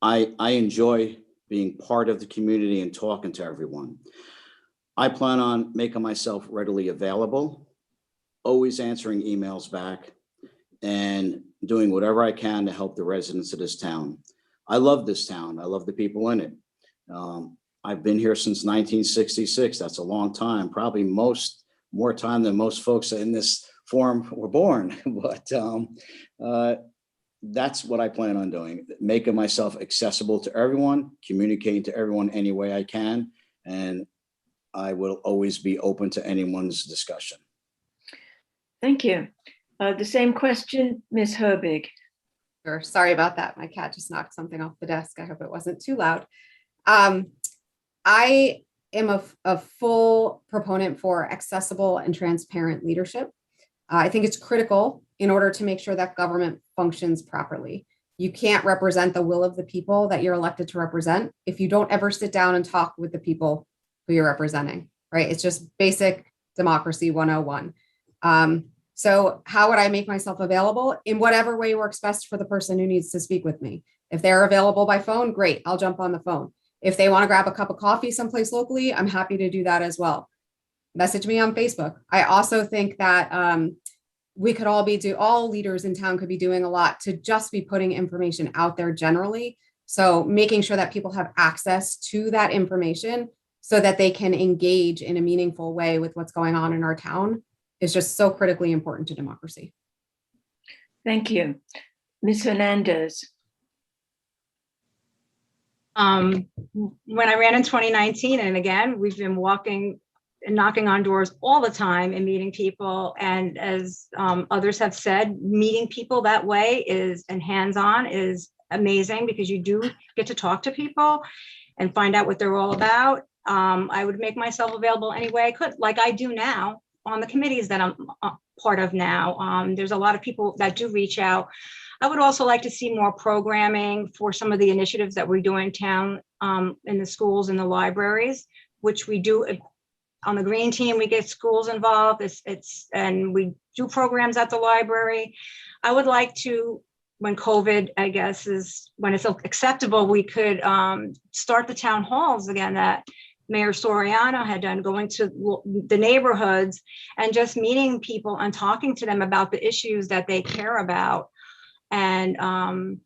I enjoy being part of the community and talking to everyone. I plan on making myself readily available, always answering emails back, and doing whatever I can to help the residents of this town. I love this town. I love the people in it. I've been here since 1966. That's a long time, probably more time than most folks in this form were born, but that's what I plan on doing, making myself accessible to everyone, communicating to everyone any way I can, and I will always be open to anyone's discussion. Thank you. The same question, Ms. Herbig. Sure. Sorry about that. My cat just knocked something off the desk. I hope it wasn't too loud. I am a full proponent for accessible and transparent leadership. I think it's critical in order to make sure that government functions properly. You can't represent the will of the people that you're elected to represent if you don't ever sit down and talk with the people who you're representing, right? It's just basic democracy 101. So how would I make myself available? In whatever way works best for the person who needs to speak with me. If they're available by phone, great, I'll jump on the phone. If they want to grab a cup of coffee someplace locally, I'm happy to do that as well. Message me on Facebook. I also think that we could all leaders in town could be doing a lot to just be putting information out there generally. So making sure that people have access to that information so that they can engage in a meaningful way with what's going on in our town is just so critically important to democracy. Thank you. Ms. Hernandez. When I ran in 2019, and again, we've been walking and knocking on doors all the time and meeting people. And as others have said, meeting people that way and hands-on is amazing because you do get to talk to people and find out what they're all about. I would make myself available any way I could, like I do now on the committees that I'm part of now. There's a lot of people that do reach out. I would also like to see more programming for some of the initiatives that we do in town, in the schools and the libraries, which we do on the green team. We get schools involved. And we do programs at the library. I would like to, when COVID, I guess, is when it's acceptable, we could start the town halls again that Mayor Soriano had done, going to the neighborhoods and just meeting people and talking to them about the issues that they care about. And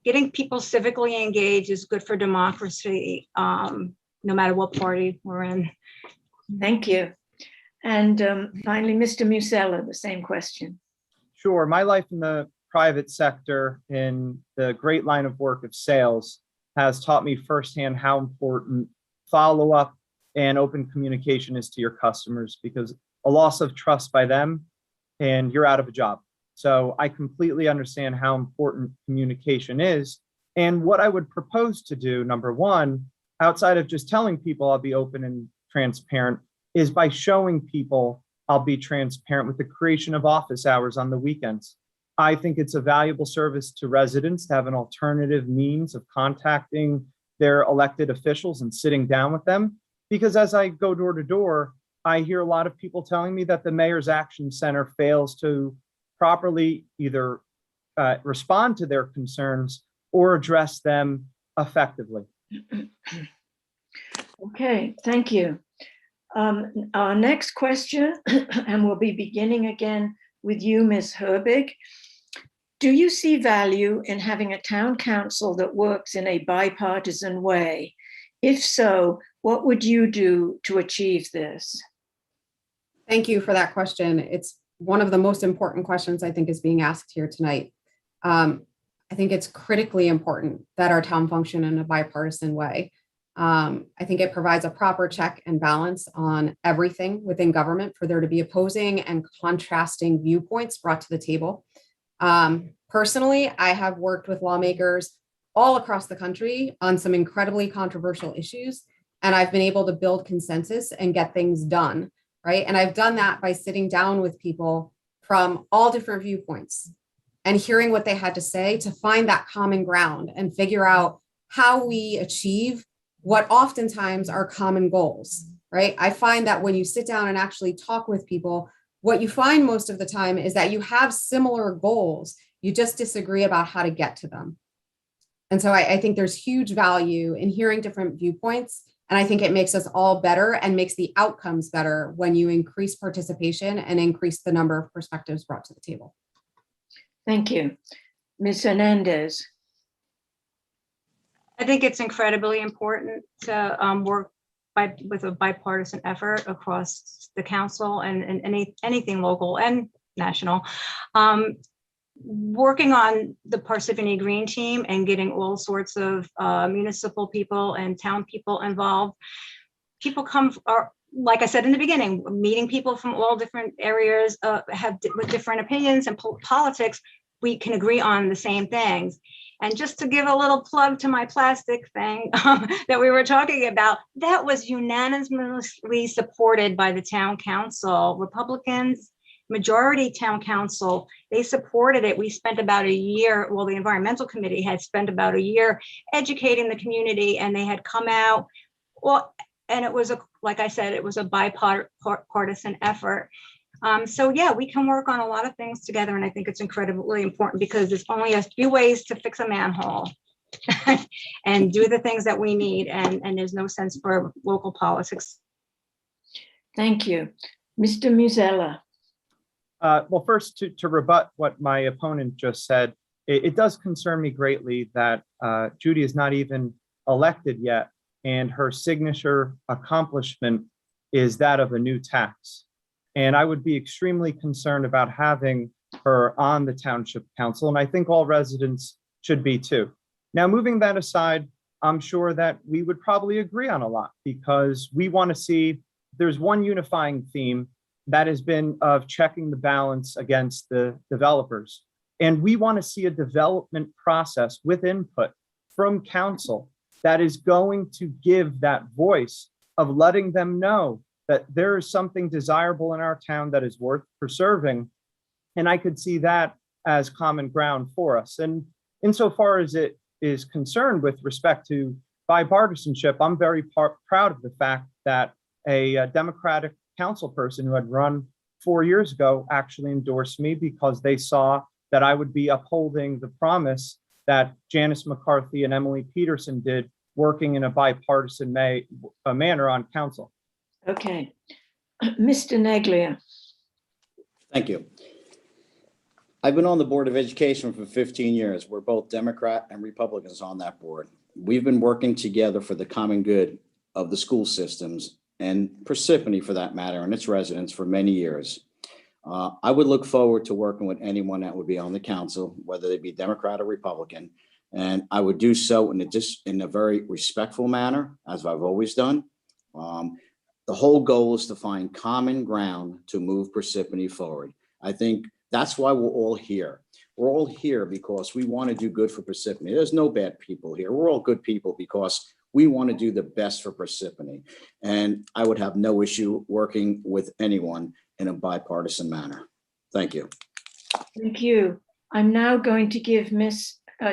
getting people civically engaged is good for democracy, no matter what party we're in. Thank you. And finally, Mr. Musella, the same question. Sure. My life in the private sector in the great line of work of sales has taught me firsthand how important follow-up and open communication is to your customers, because a loss of trust by them and you're out of a job. So I completely understand how important communication is. And what I would propose to do, number one, outside of just telling people I'll be open and transparent, is by showing people I'll be transparent with the creation of office hours on the weekends. I think it's a valuable service to residents to have an alternative means of contacting their elected officials and sitting down with them. Because as I go door to door, I hear a lot of people telling me that the Mayor's Action Center fails to properly either respond to their concerns or address them effectively. Okay, thank you. Our next question, and we'll be beginning again with you, Ms. Herbig. Do you see value in having a town council that works in a bipartisan way? If so, what would you do to achieve this? Thank you for that question. It's one of the most important questions I think is being asked here tonight. I think it's critically important that our town function in a bipartisan way. I think it provides a proper check and balance on everything within government for there to be opposing and contrasting viewpoints brought to the table. Personally, I have worked with lawmakers all across the country on some incredibly controversial issues, and I've been able to build consensus and get things done, right? And I've done that by sitting down with people from all different viewpoints and hearing what they had to say to find that common ground and figure out how we achieve what oftentimes are common goals, right? I find that when you sit down and actually talk with people, what you find most of the time is that you have similar goals, you just disagree about how to get to them. And so I think there's huge value in hearing different viewpoints. And I think it makes us all better and makes the outcomes better when you increase participation and increase the number of perspectives brought to the table. Thank you. Ms. Hernandez. I think it's incredibly important to work with a bipartisan effort across the council and anything local and national. Working on the Parsippany Green Team and getting all sorts of municipal people and town people involved. People like I said in the beginning, meeting people from all different areas, with different opinions and politics, we can agree on the same things. And just to give a little plug to my plastic thing that we were talking about, that was unanimously supported by the town council. Republicans, majority town council, they supported it. We spent about a year, well, the environmental committee had spent about a year educating the community, and they had come out. Well, and it was, like I said, it was a bipartisan effort. So yeah, we can work on a lot of things together, and I think it's incredibly important because there's only a few ways to fix a manhole and do the things that we need, and there's no sense for local politics. Thank you. Mr. Musella. Well, first, to rebut what my opponent just said, it does concern me greatly that Judy is not even elected yet, and her signature accomplishment is that of a new tax. And I would be extremely concerned about having her on the township council, and I think all residents should be too. Now, moving that aside, I'm sure that we would probably agree on a lot because we want to see there's one unifying theme that has been of checking the balance against the developers. And we want to see a development process with input from council that is going to give that voice of letting them know that there is something desirable in our town that is worth preserving. And I could see that as common ground for us. And insofar as it is concerned with respect to bipartisanship, I'm very proud of the fact that a Democratic council person who had run 4 years ago actually endorsed me because they saw that I would be upholding the promise that Janice McCarthy and Emily Peterson did, working in a bipartisan manner on council. Okay. Mr. Neglia. Thank you. I've been on the Board of Education for 15 years. We're both Democrat and Republicans on that board. We've been working together for the common good of the school systems and Parsippany, for that matter, and its residents for many years. I would look forward to working with anyone that would be on the council, whether they be Democrat or Republican, and I would do so in a very respectful manner, as I've always done. The whole goal is to find common ground to move Parsippany forward. I think that's why we're all here. We're all here because we want to do good for Parsippany. There's no bad people here. We're all good people because we want to do the best for Parsippany. And I would have no issue working with anyone in a bipartisan manner. Thank you. Thank you. I'm now going to give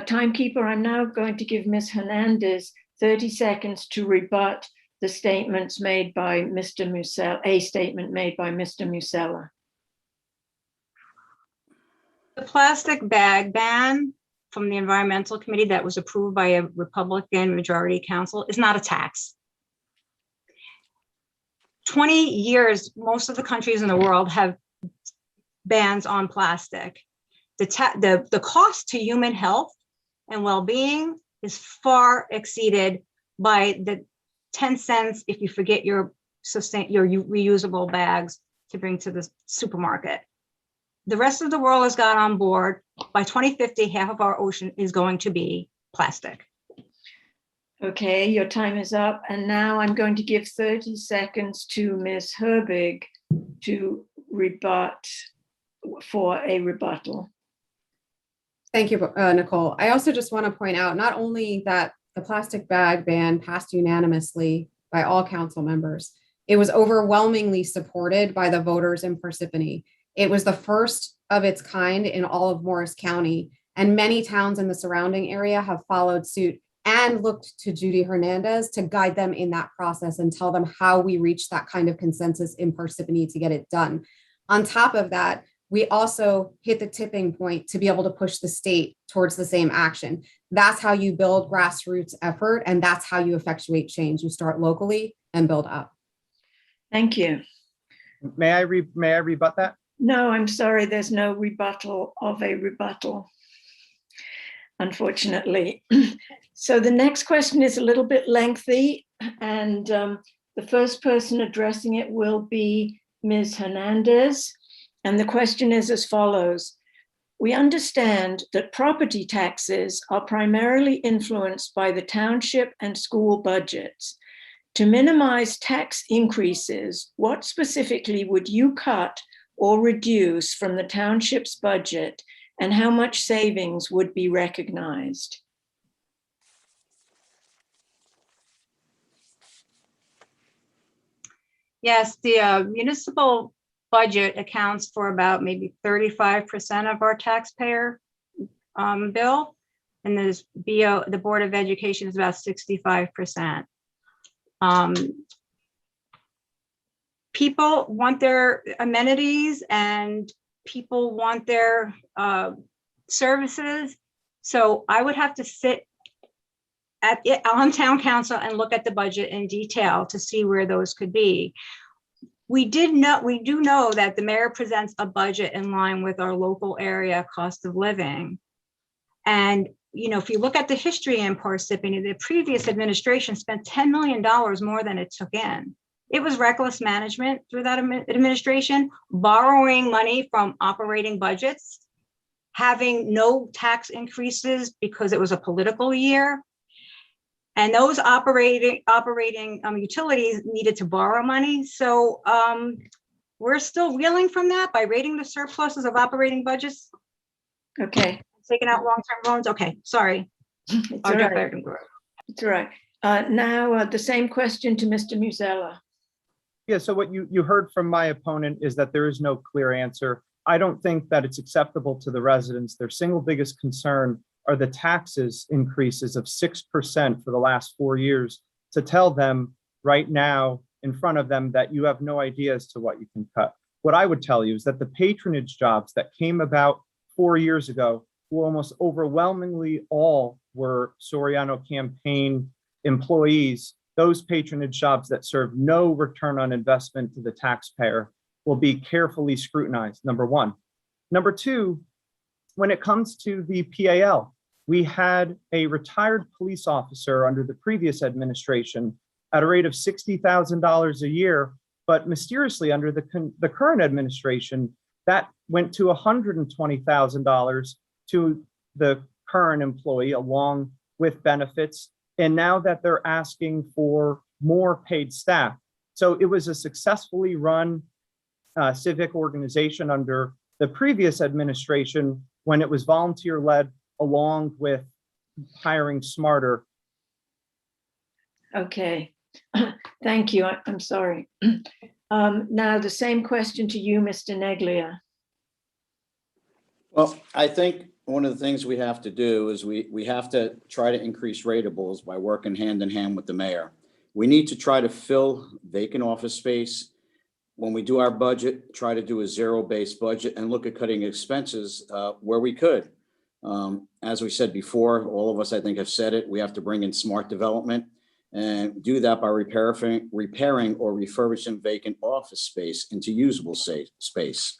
Timekeeper, I'm now going to give Ms. Hernandez 30 seconds to rebut the statements made by Mr. Musella, a statement made by Mr. Musella. The plastic bag ban from the environmental committee that was approved by a Republican majority council is not a tax. 20 years, most of the countries in the world have bans on plastic. The cost to human health and well-being is far exceeded by the 10 cents if you forget your reusable bags to bring to the supermarket. The rest of the world has got on board. By 2050, half of our ocean is going to be plastic. Okay, your time is up. And now I'm going to give 30 seconds to Ms. Herbig to rebut for a rebuttal. Thank you, Nicole. I also just want to point out not only that the plastic bag ban passed unanimously by all council members, it was overwhelmingly supported by the voters in Parsippany. It was the first of its kind in all of Morris County, and many towns in the surrounding area have followed suit and looked to Judy Hernandez to guide them in that process and tell them how we reach that kind of consensus in Parsippany to get it done. On top of that, we also hit the tipping point to be able to push the state towards the same action. That's how you build grassroots effort, and that's how you effectuate change. You start locally and build up. Thank you. May I rebut that? No, I'm sorry, there's no rebuttal of a rebuttal, unfortunately. So the next question is a little bit lengthy, and the first person addressing it will be Ms. Hernandez. And the question is as follows. We understand that property taxes are primarily influenced by the township and school budgets. To minimize tax increases, what specifically would you cut or reduce from the township's budget, and how much savings would be recognized? Yes, the municipal budget accounts for about maybe 35% of our taxpayer bill. And the Board of Education is about 65%. People want their amenities and people want their services. So I would have to sit on town council and look at the budget in detail to see where those could be. We do know that the mayor presents a budget in line with our local area cost of living. And, you know, if you look at the history in Parsippany, the previous administration spent $10 million more than it took in. It was reckless management through that administration, borrowing money from operating budgets, having no tax increases because it was a political year. And those operating utilities needed to borrow money. So we're still reeling from that by rating the surpluses of operating budgets. Okay. Taking out long-term loans. Okay, sorry. It's all right. It's all right. Now the same question to Mr. Musella. Yeah, so what you heard from my opponent is that there is no clear answer. I don't think that it's acceptable to the residents. Their single biggest concern are the taxes increases of 6% for the last 4 years, to tell them right now in front of them that you have no idea as to what you can cut. What I would tell you is that the patronage jobs that came about 4 years ago, who almost overwhelmingly all were Soriano campaign employees, those patronage jobs that serve no return on investment to the taxpayer will be carefully scrutinized, number one. Number two, when it comes to the PAL, we had a retired police officer under the previous administration at a rate of $60,000 a year, but mysteriously under the current administration, that went to $120,000 to the current employee along with benefits. And now that they're asking for more paid staff. So it was a successfully run civic organization under the previous administration when it was volunteer-led, along with hiring smarter. Okay, thank you. I'm sorry. Now the same question to you, Mr. Neglia. Well, I think one of the things we have to do is we have to try to increase ratables by working hand in hand with the mayor. We need to try to fill vacant office space. When we do our budget, try to do a zero-based budget and look at cutting expenses where we could. As we said before, all of us, I think, have said it, we have to bring in smart development and do that by repairing or refurbishing vacant office space into usable space.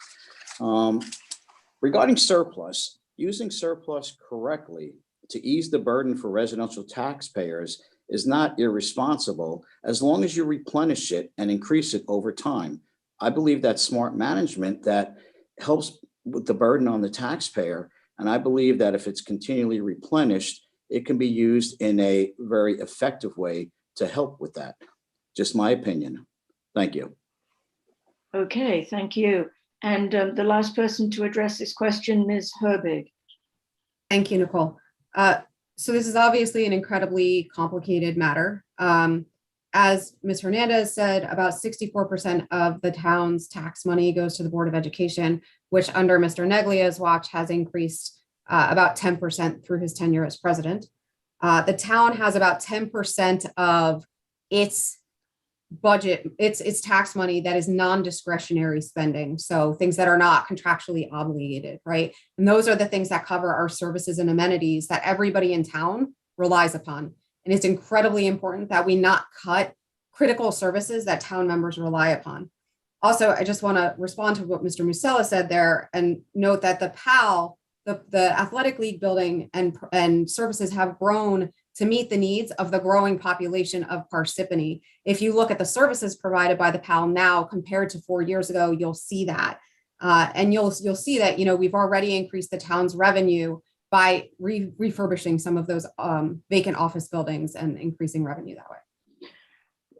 Regarding surplus, using surplus correctly to ease the burden for residential taxpayers is not irresponsible as long as you replenish it and increase it over time. I believe that's smart management that helps with the burden on the taxpayer. And I believe that if it's continually replenished, it can be used in a very effective way to help with that. Just my opinion. Thank you. Okay, thank you. And the last person to address this question, Ms. Herbig. Thank you, Nicole. So this is obviously an incredibly complicated matter. As Ms. Hernandez said, about 64% of the town's tax money goes to the Board of Education, which under Mr. Neglia's watch has increased about 10% through his tenure as president. The town has about 10% of its budget, its tax money that is non-discretionary spending. So things that are not contractually obligated, right? And those are the things that cover our services and amenities that everybody in town relies upon. And it's incredibly important that we not cut critical services that town members rely upon. Also, I just want to respond to what Mr. Musella said there and note that the PAL, the Athletic League building and services have grown to meet the needs of the growing population of Parsippany. If you look at the services provided by the PAL now compared to 4 years ago, you'll see that. And you'll see that, we've already increased the town's revenue by refurbishing some of those vacant office buildings and increasing revenue that way.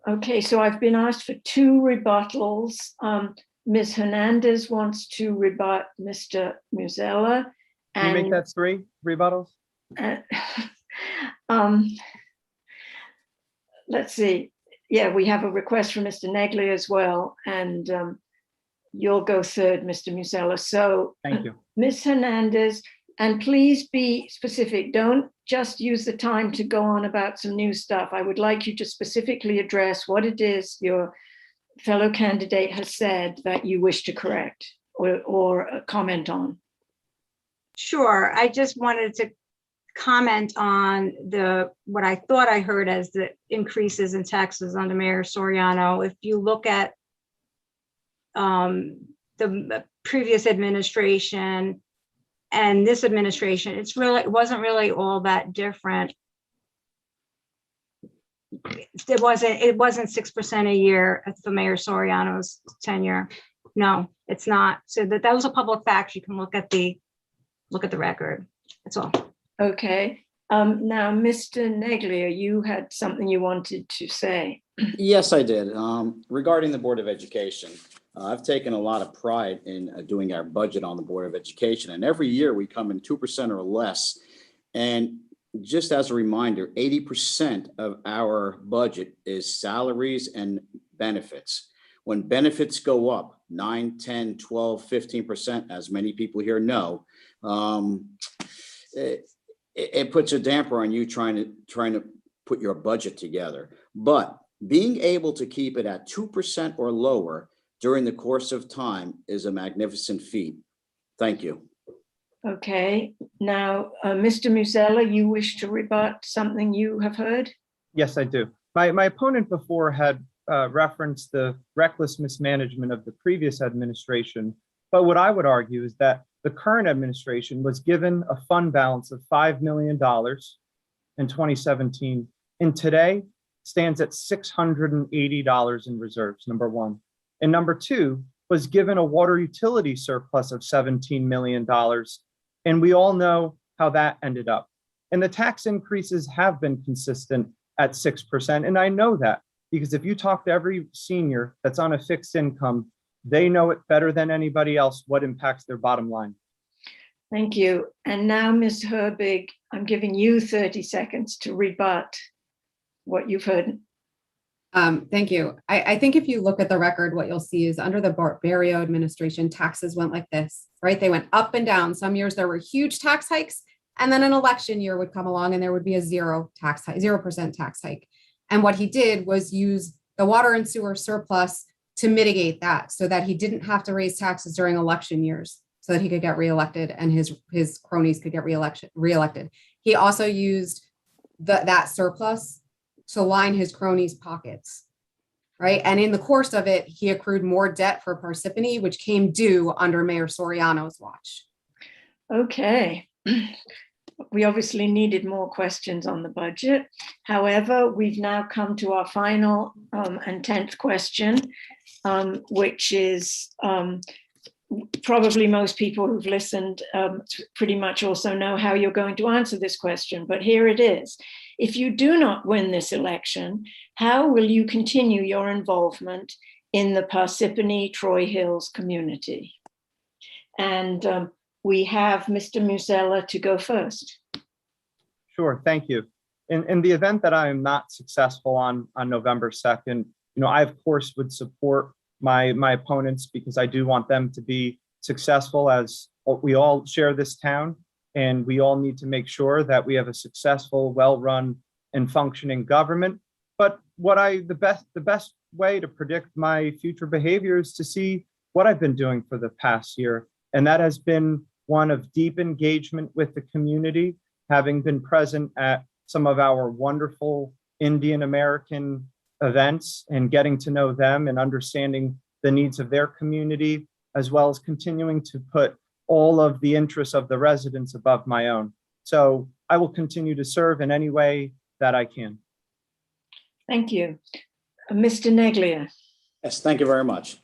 Okay, so I've been asked for 2 rebuttals. Ms. Hernandez wants to rebut Mr. Musella. Can you make that 3 rebuttals? Let's see. Yeah, we have a request from Mr. Neglia as well, and you'll go third, Mr. Musella. So, Thank you. Ms. Hernandez, and please be specific. Don't just use the time to go on about some new stuff. I would like you to specifically address what it is your fellow candidate has said that you wish to correct or comment on. Sure, I just wanted to comment on what I thought I heard as the increases in taxes under Mayor Soriano. If you look at the previous administration and this administration, it wasn't really all that different. It wasn't 6% a year for Mayor Soriano's tenure. No, it's not. So that was a public fact. You can look at the record. That's all. Okay. Now, Mr. Neglia, you had something you wanted to say. Yes, I did. Regarding the Board of Education, I've taken a lot of pride in doing our budget on the Board of Education, and every year we come in 2% or less. And just as a reminder, 80% of our budget is salaries and benefits. When benefits go up 9, 10, 12, 15%, as many people here know, it puts a damper on you trying to put your budget together. But being able to keep it at 2% or lower during the course of time is a magnificent feat. Thank you. Okay. Now, Mr. Musella, you wish to rebut something you have heard? Yes, I do. My opponent before had referenced the reckless mismanagement of the previous administration. But what I would argue is that the current administration was given a fund balance of $5 million in 2017, and today stands at $680 in reserves, number one. And number two, was given a water utility surplus of $17 million. And we all know how that ended up. And the tax increases have been consistent at 6%. And I know that because if you talk to every senior that's on a fixed income, they know it better than anybody else what impacts their bottom line. Thank you. And now, Ms. Herbig, I'm giving you 30 seconds to rebut what you've heard. Thank you. I think if you look at the record, what you'll see is under the Barrio administration, taxes went like this, right? They went up and down. Some years there were huge tax hikes, and then an election year would come along and there would be a 0% tax hike. And what he did was use the water and sewer surplus to mitigate that so that he didn't have to raise taxes during election years so that he could get reelected and his cronies could get reelected. He also used that surplus to line his cronies' pockets, right? And in the course of it, he accrued more debt for Parsippany, which came due under Mayor Soriano's watch. Okay. We obviously needed more questions on the budget. However, we've now come to our final and 10th question, which is probably most people who've listened pretty much also know how you're going to answer this question, but here it is. If you do not win this election, how will you continue your involvement in the Parsippany Troy Hills community? And we have Mr. Musella to go first. Sure, thank you. In the event that I am not successful on November 2nd, I of course would support my opponents because I do want them to be successful, as we all share this town. And we all need to make sure that we have a successful, well-run and functioning government. But the best way to predict my future behavior is to see what I've been doing for the past year. And that has been one of deep engagement with the community, having been present at some of our wonderful Indian American events and getting to know them and understanding the needs of their community, as well as continuing to put all of the interests of the residents above my own. So I will continue to serve in any way that I can. Thank you. Mr. Neglia. Yes, thank you very much.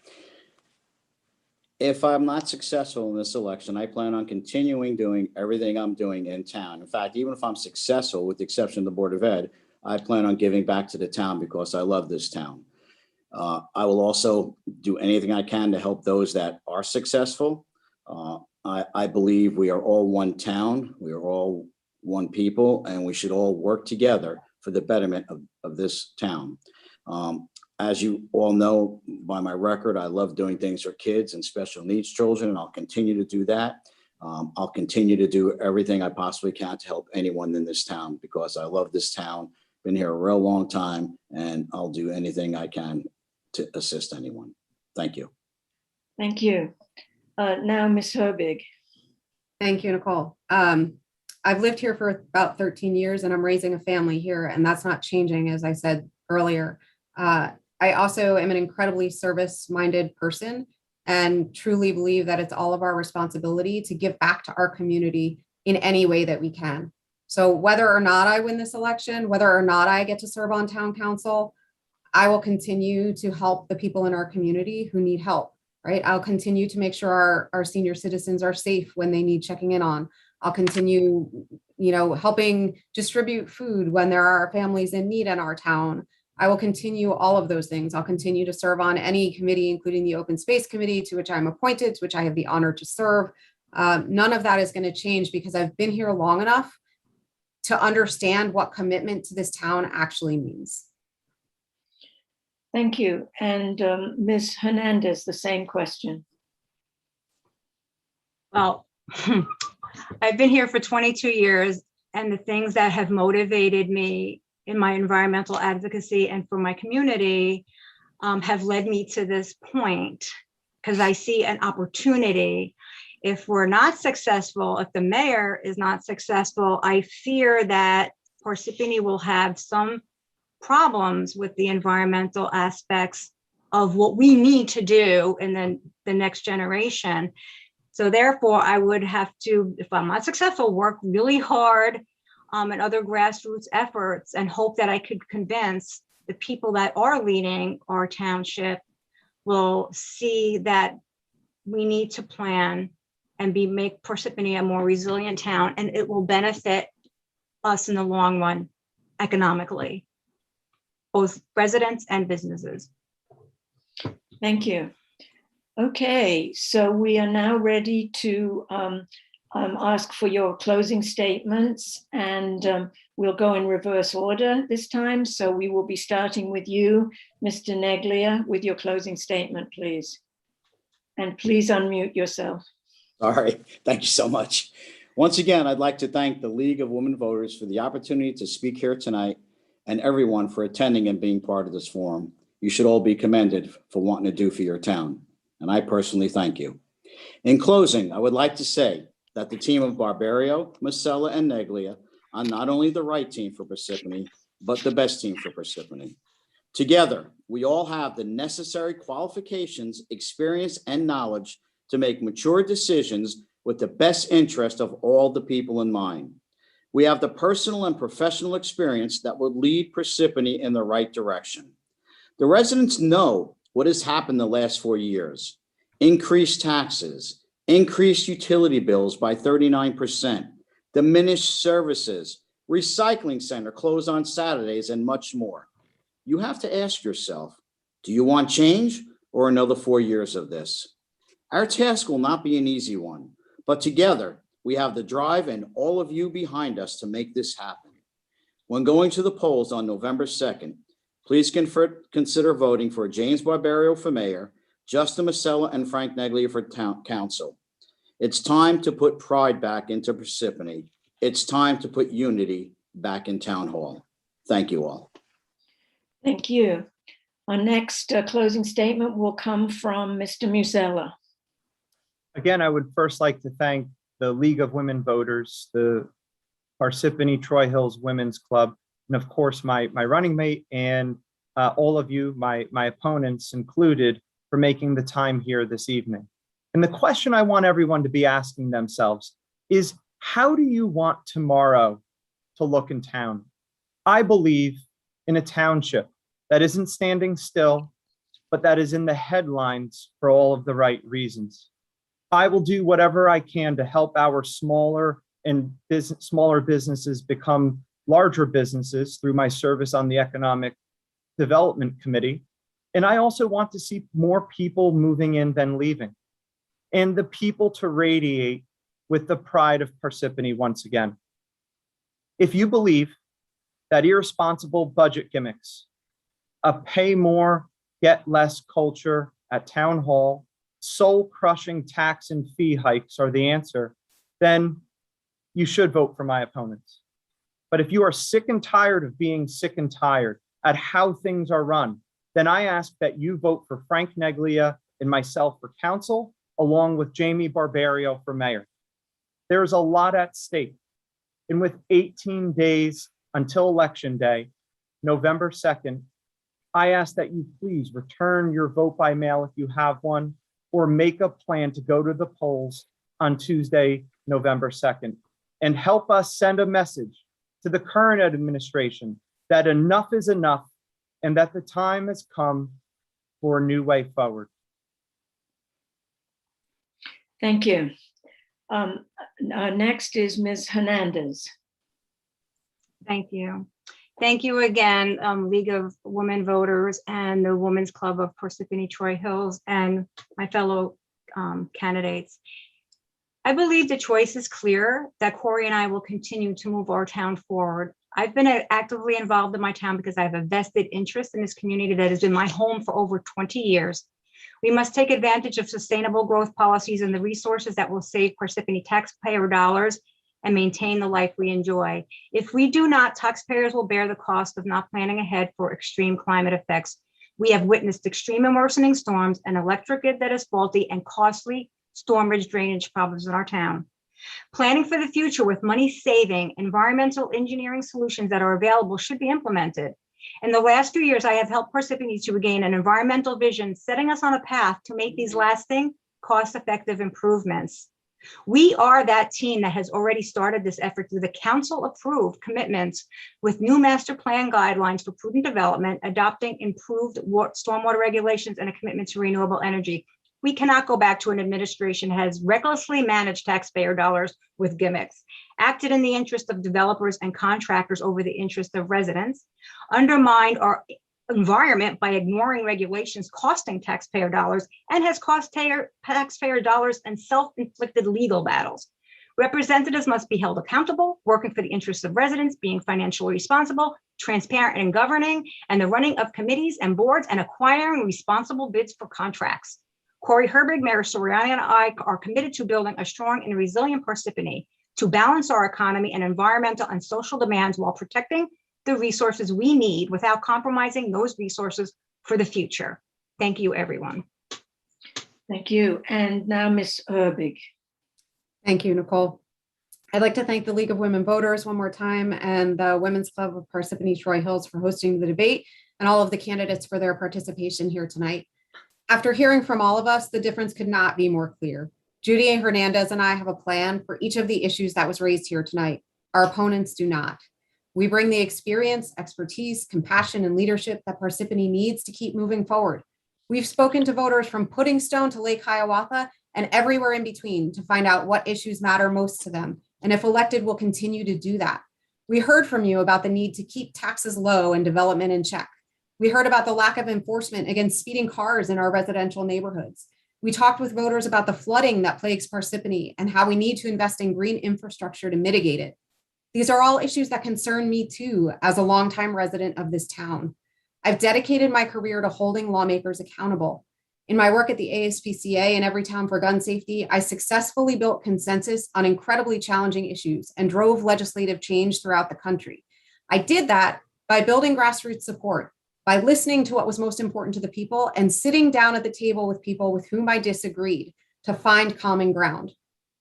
If I'm not successful in this election, I plan on continuing doing everything I'm doing in town. In fact, even if I'm successful, with the exception of the Board of Ed, I plan on giving back to the town because I love this town. I will also do anything I can to help those that are successful. I believe we are all one town, we are all one people, and we should all work together for the betterment of this town. As you all know by my record, I love doing things for kids and special needs children, and I'll continue to do that. I'll continue to do everything I possibly can to help anyone in this town because I love this town, been here a real long time, and I'll do anything I can to assist anyone. Thank you. Thank you. Now, Ms. Herbig. Thank you, Nicole. I've lived here for about 13 years and I'm raising a family here, and that's not changing, as I said earlier. I also am an incredibly service-minded person and truly believe that it's all of our responsibility to give back to our community in any way that we can. So whether or not I win this election, whether or not I get to serve on town council, I will continue to help the people in our community who need help, right? I'll continue to make sure our senior citizens are safe when they need checking in on. I'll continue, helping distribute food when there are families in need in our town. I will continue all of those things. I'll continue to serve on any committee, including the Open Space Committee, to which I'm appointed, to which I have the honor to serve. None of that is going to change because I've been here long enough to understand what commitment to this town actually means. Thank you. And Ms. Hernandez, the same question. Well, I've been here for 22 years, and the things that have motivated me in my environmental advocacy and for my community have led me to this point, because I see an opportunity. If we're not successful, if the mayor is not successful, I fear that Parsippany will have some problems with the environmental aspects of what we need to do in the next generation. So therefore, I would have to, if I'm not successful, work really hard and other grassroots efforts and hope that I could convince the people that are leading our township will see that we need to plan and make Parsippany a more resilient town, and it will benefit us in the long run economically, both residents and businesses. Thank you. Okay, so we are now ready to ask for your closing statements, and we'll go in reverse order this time. So we will be starting with you, Mr. Neglia, with your closing statement, please. And please unmute yourself. All right, thank you so much. Once again, I'd like to thank the League of Women Voters for the opportunity to speak here tonight, and everyone for attending and being part of this forum. You should all be commended for wanting to do for your town, and I personally thank you. In closing, I would like to say that the team of Barbario, Masella, and Neglia are not only the right team for Parsippany, but the best team for Parsippany. Together, we all have the necessary qualifications, experience, and knowledge to make mature decisions with the best interest of all the people in mind. We have the personal and professional experience that will lead Parsippany in the right direction. The residents know what has happened the last 4 years. Increased taxes, increased utility bills by 39%, diminished services, recycling center closed on Saturdays, and much more. You have to ask yourself, do you want change or another 4 years of this? Our task will not be an easy one, but together we have the drive and all of you behind us to make this happen. When going to the polls on November 2nd, please consider voting for James Barbario for mayor, Justin Masella and Frank Neglia for town council. It's time to put pride back into Parsippany. It's time to put unity back in town hall. Thank you all. Thank you. Our next closing statement will come from Mr. Musella. Again, I would first like to thank the League of Women Voters, the Parsippany Troy Hills Women's Club, and of course, my running mate and all of you, my opponents included, for making the time here this evening. And the question I want everyone to be asking themselves is, how do you want tomorrow to look in town? I believe in a township that isn't standing still, but that is in the headlines for all of the right reasons. I will do whatever I can to help our smaller businesses become larger businesses through my service on the Economic Development Committee. And I also want to see more people moving in than leaving, and the people to radiate with the pride of Parsippany once again. If you believe that irresponsible budget gimmicks, a pay more, get less culture at town hall, soul-crushing tax and fee hikes are the answer, then you should vote for my opponents. But if you are sick and tired of being sick and tired at how things are run, then I ask that you vote for Frank Neglia and myself for council, along with Jamie Barbario for mayor. There is a lot at stake. And with 18 days until Election Day, November 2nd, I ask that you please return your vote by mail if you have one, or make a plan to go to the polls on Tuesday, November 2nd, and help us send a message to the current administration that enough is enough and that the time has come for a new way forward. Thank you. Next is Ms. Hernandez. Thank you. Thank you again, League of Women Voters and the Women's Club of Parsippany Troy Hills and my fellow candidates. I believe the choice is clear that Corey and I will continue to move our town forward. I've been actively involved in my town because I have a vested interest in this community that has been my home for over 20 years. We must take advantage of sustainable growth policies and the resources that will save Parsippany taxpayer dollars and maintain the life we enjoy. If we do not, taxpayers will bear the cost of not planning ahead for extreme climate effects. We have witnessed extreme and worsening storms, an electric grid that is faulty, and costly stormage drainage problems in our town. Planning for the future with money-saving environmental engineering solutions that are available should be implemented. In the last few years, I have helped Parsippany to regain an environmental vision, setting us on a path to make these lasting, cost-effective improvements. We are that team that has already started this effort through the council-approved commitments with new master plan guidelines for prudent development, adopting improved stormwater regulations, and a commitment to renewable energy. We cannot go back to an administration that has recklessly managed taxpayer dollars with gimmicks, acted in the interest of developers and contractors over the interest of residents, undermined our environment by ignoring regulations costing taxpayer dollars, and has cost taxpayer dollars and self-inflicted legal battles. Representatives must be held accountable, working for the interests of residents, being financially responsible, transparent in governing, and the running of committees and boards, and acquiring responsible bids for contracts. Corey Herbig, Mayor Soriani, and I are committed to building a strong and resilient Parsippany to balance our economy and environmental and social demands while protecting the resources we need without compromising those resources for the future. Thank you, everyone. Thank you. And now Ms. Herbig. Thank you, Nicole. I'd like to thank the League of Women Voters one more time and the Women's Club of Parsippany Troy Hills for hosting the debate, and all of the candidates for their participation here tonight. After hearing from all of us, the difference could not be more clear. Judy Hernandez and I have a plan for each of the issues that was raised here tonight. Our opponents do not. We bring the experience, expertise, compassion, and leadership that Parsippany needs to keep moving forward. We've spoken to voters from Puddingstone to Lake Hiawatha and everywhere in between to find out what issues matter most to them. And if elected, we'll continue to do that. We heard from you about the need to keep taxes low and development in check. We heard about the lack of enforcement against speeding cars in our residential neighborhoods. We talked with voters about the flooding that plagues Parsippany and how we need to invest in green infrastructure to mitigate it. These are all issues that concern me too, as a longtime resident of this town. I've dedicated my career to holding lawmakers accountable. In my work at the ASPCA and Everytown for Gun Safety, I successfully built consensus on incredibly challenging issues and drove legislative change throughout the country. I did that by building grassroots support, by listening to what was most important to the people and sitting down at the table with people with whom I disagreed to find common ground.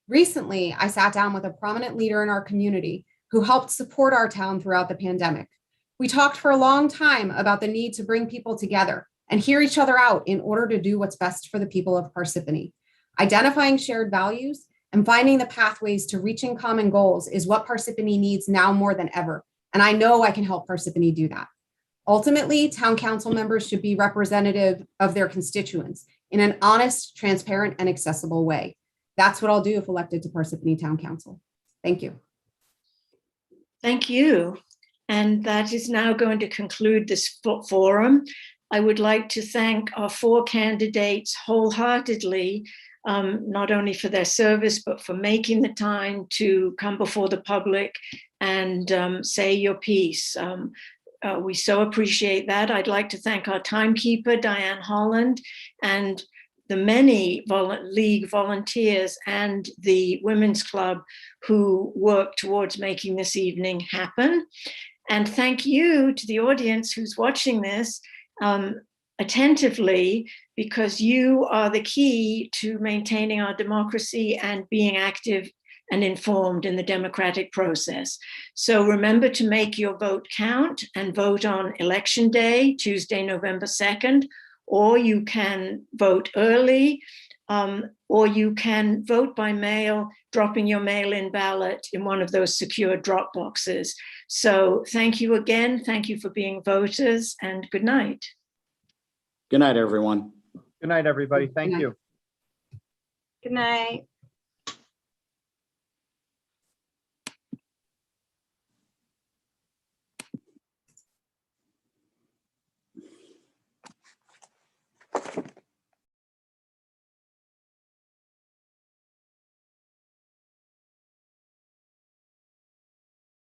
Recently, I sat down with a prominent leader in our community who helped support our town throughout the pandemic. We talked for a long time about the need to bring people together and hear each other out in order to do what's best for the people of Parsippany. Identifying shared values and finding the pathways to reaching common goals is what Parsippany needs now more than ever. And I know I can help Parsippany do that. Ultimately, town council members should be representative of their constituents in an honest, transparent, and accessible way. That's what I'll do if elected to Parsippany Town Council. Thank you. Thank you. And that is now going to conclude this forum. I would like to thank our 4 candidates wholeheartedly, not only for their service, but for making the time to come before the public and say your piece. We so appreciate that. I'd like to thank our timekeeper, Diane Holland, and the many league volunteers and the Women's Club who work towards making this evening happen. And thank you to the audience who's watching this attentively, because you are the key to maintaining our democracy and being active and informed in the democratic process. So remember to make your vote count and vote on Election Day, Tuesday, November 2nd, or you can vote early, or you can vote by mail, dropping your mail-in ballot in one of those secure drop boxes. So thank you again. Thank you for being voters, and good night. Good night, everyone. Good night, everybody. Thank Good night. you. Good night.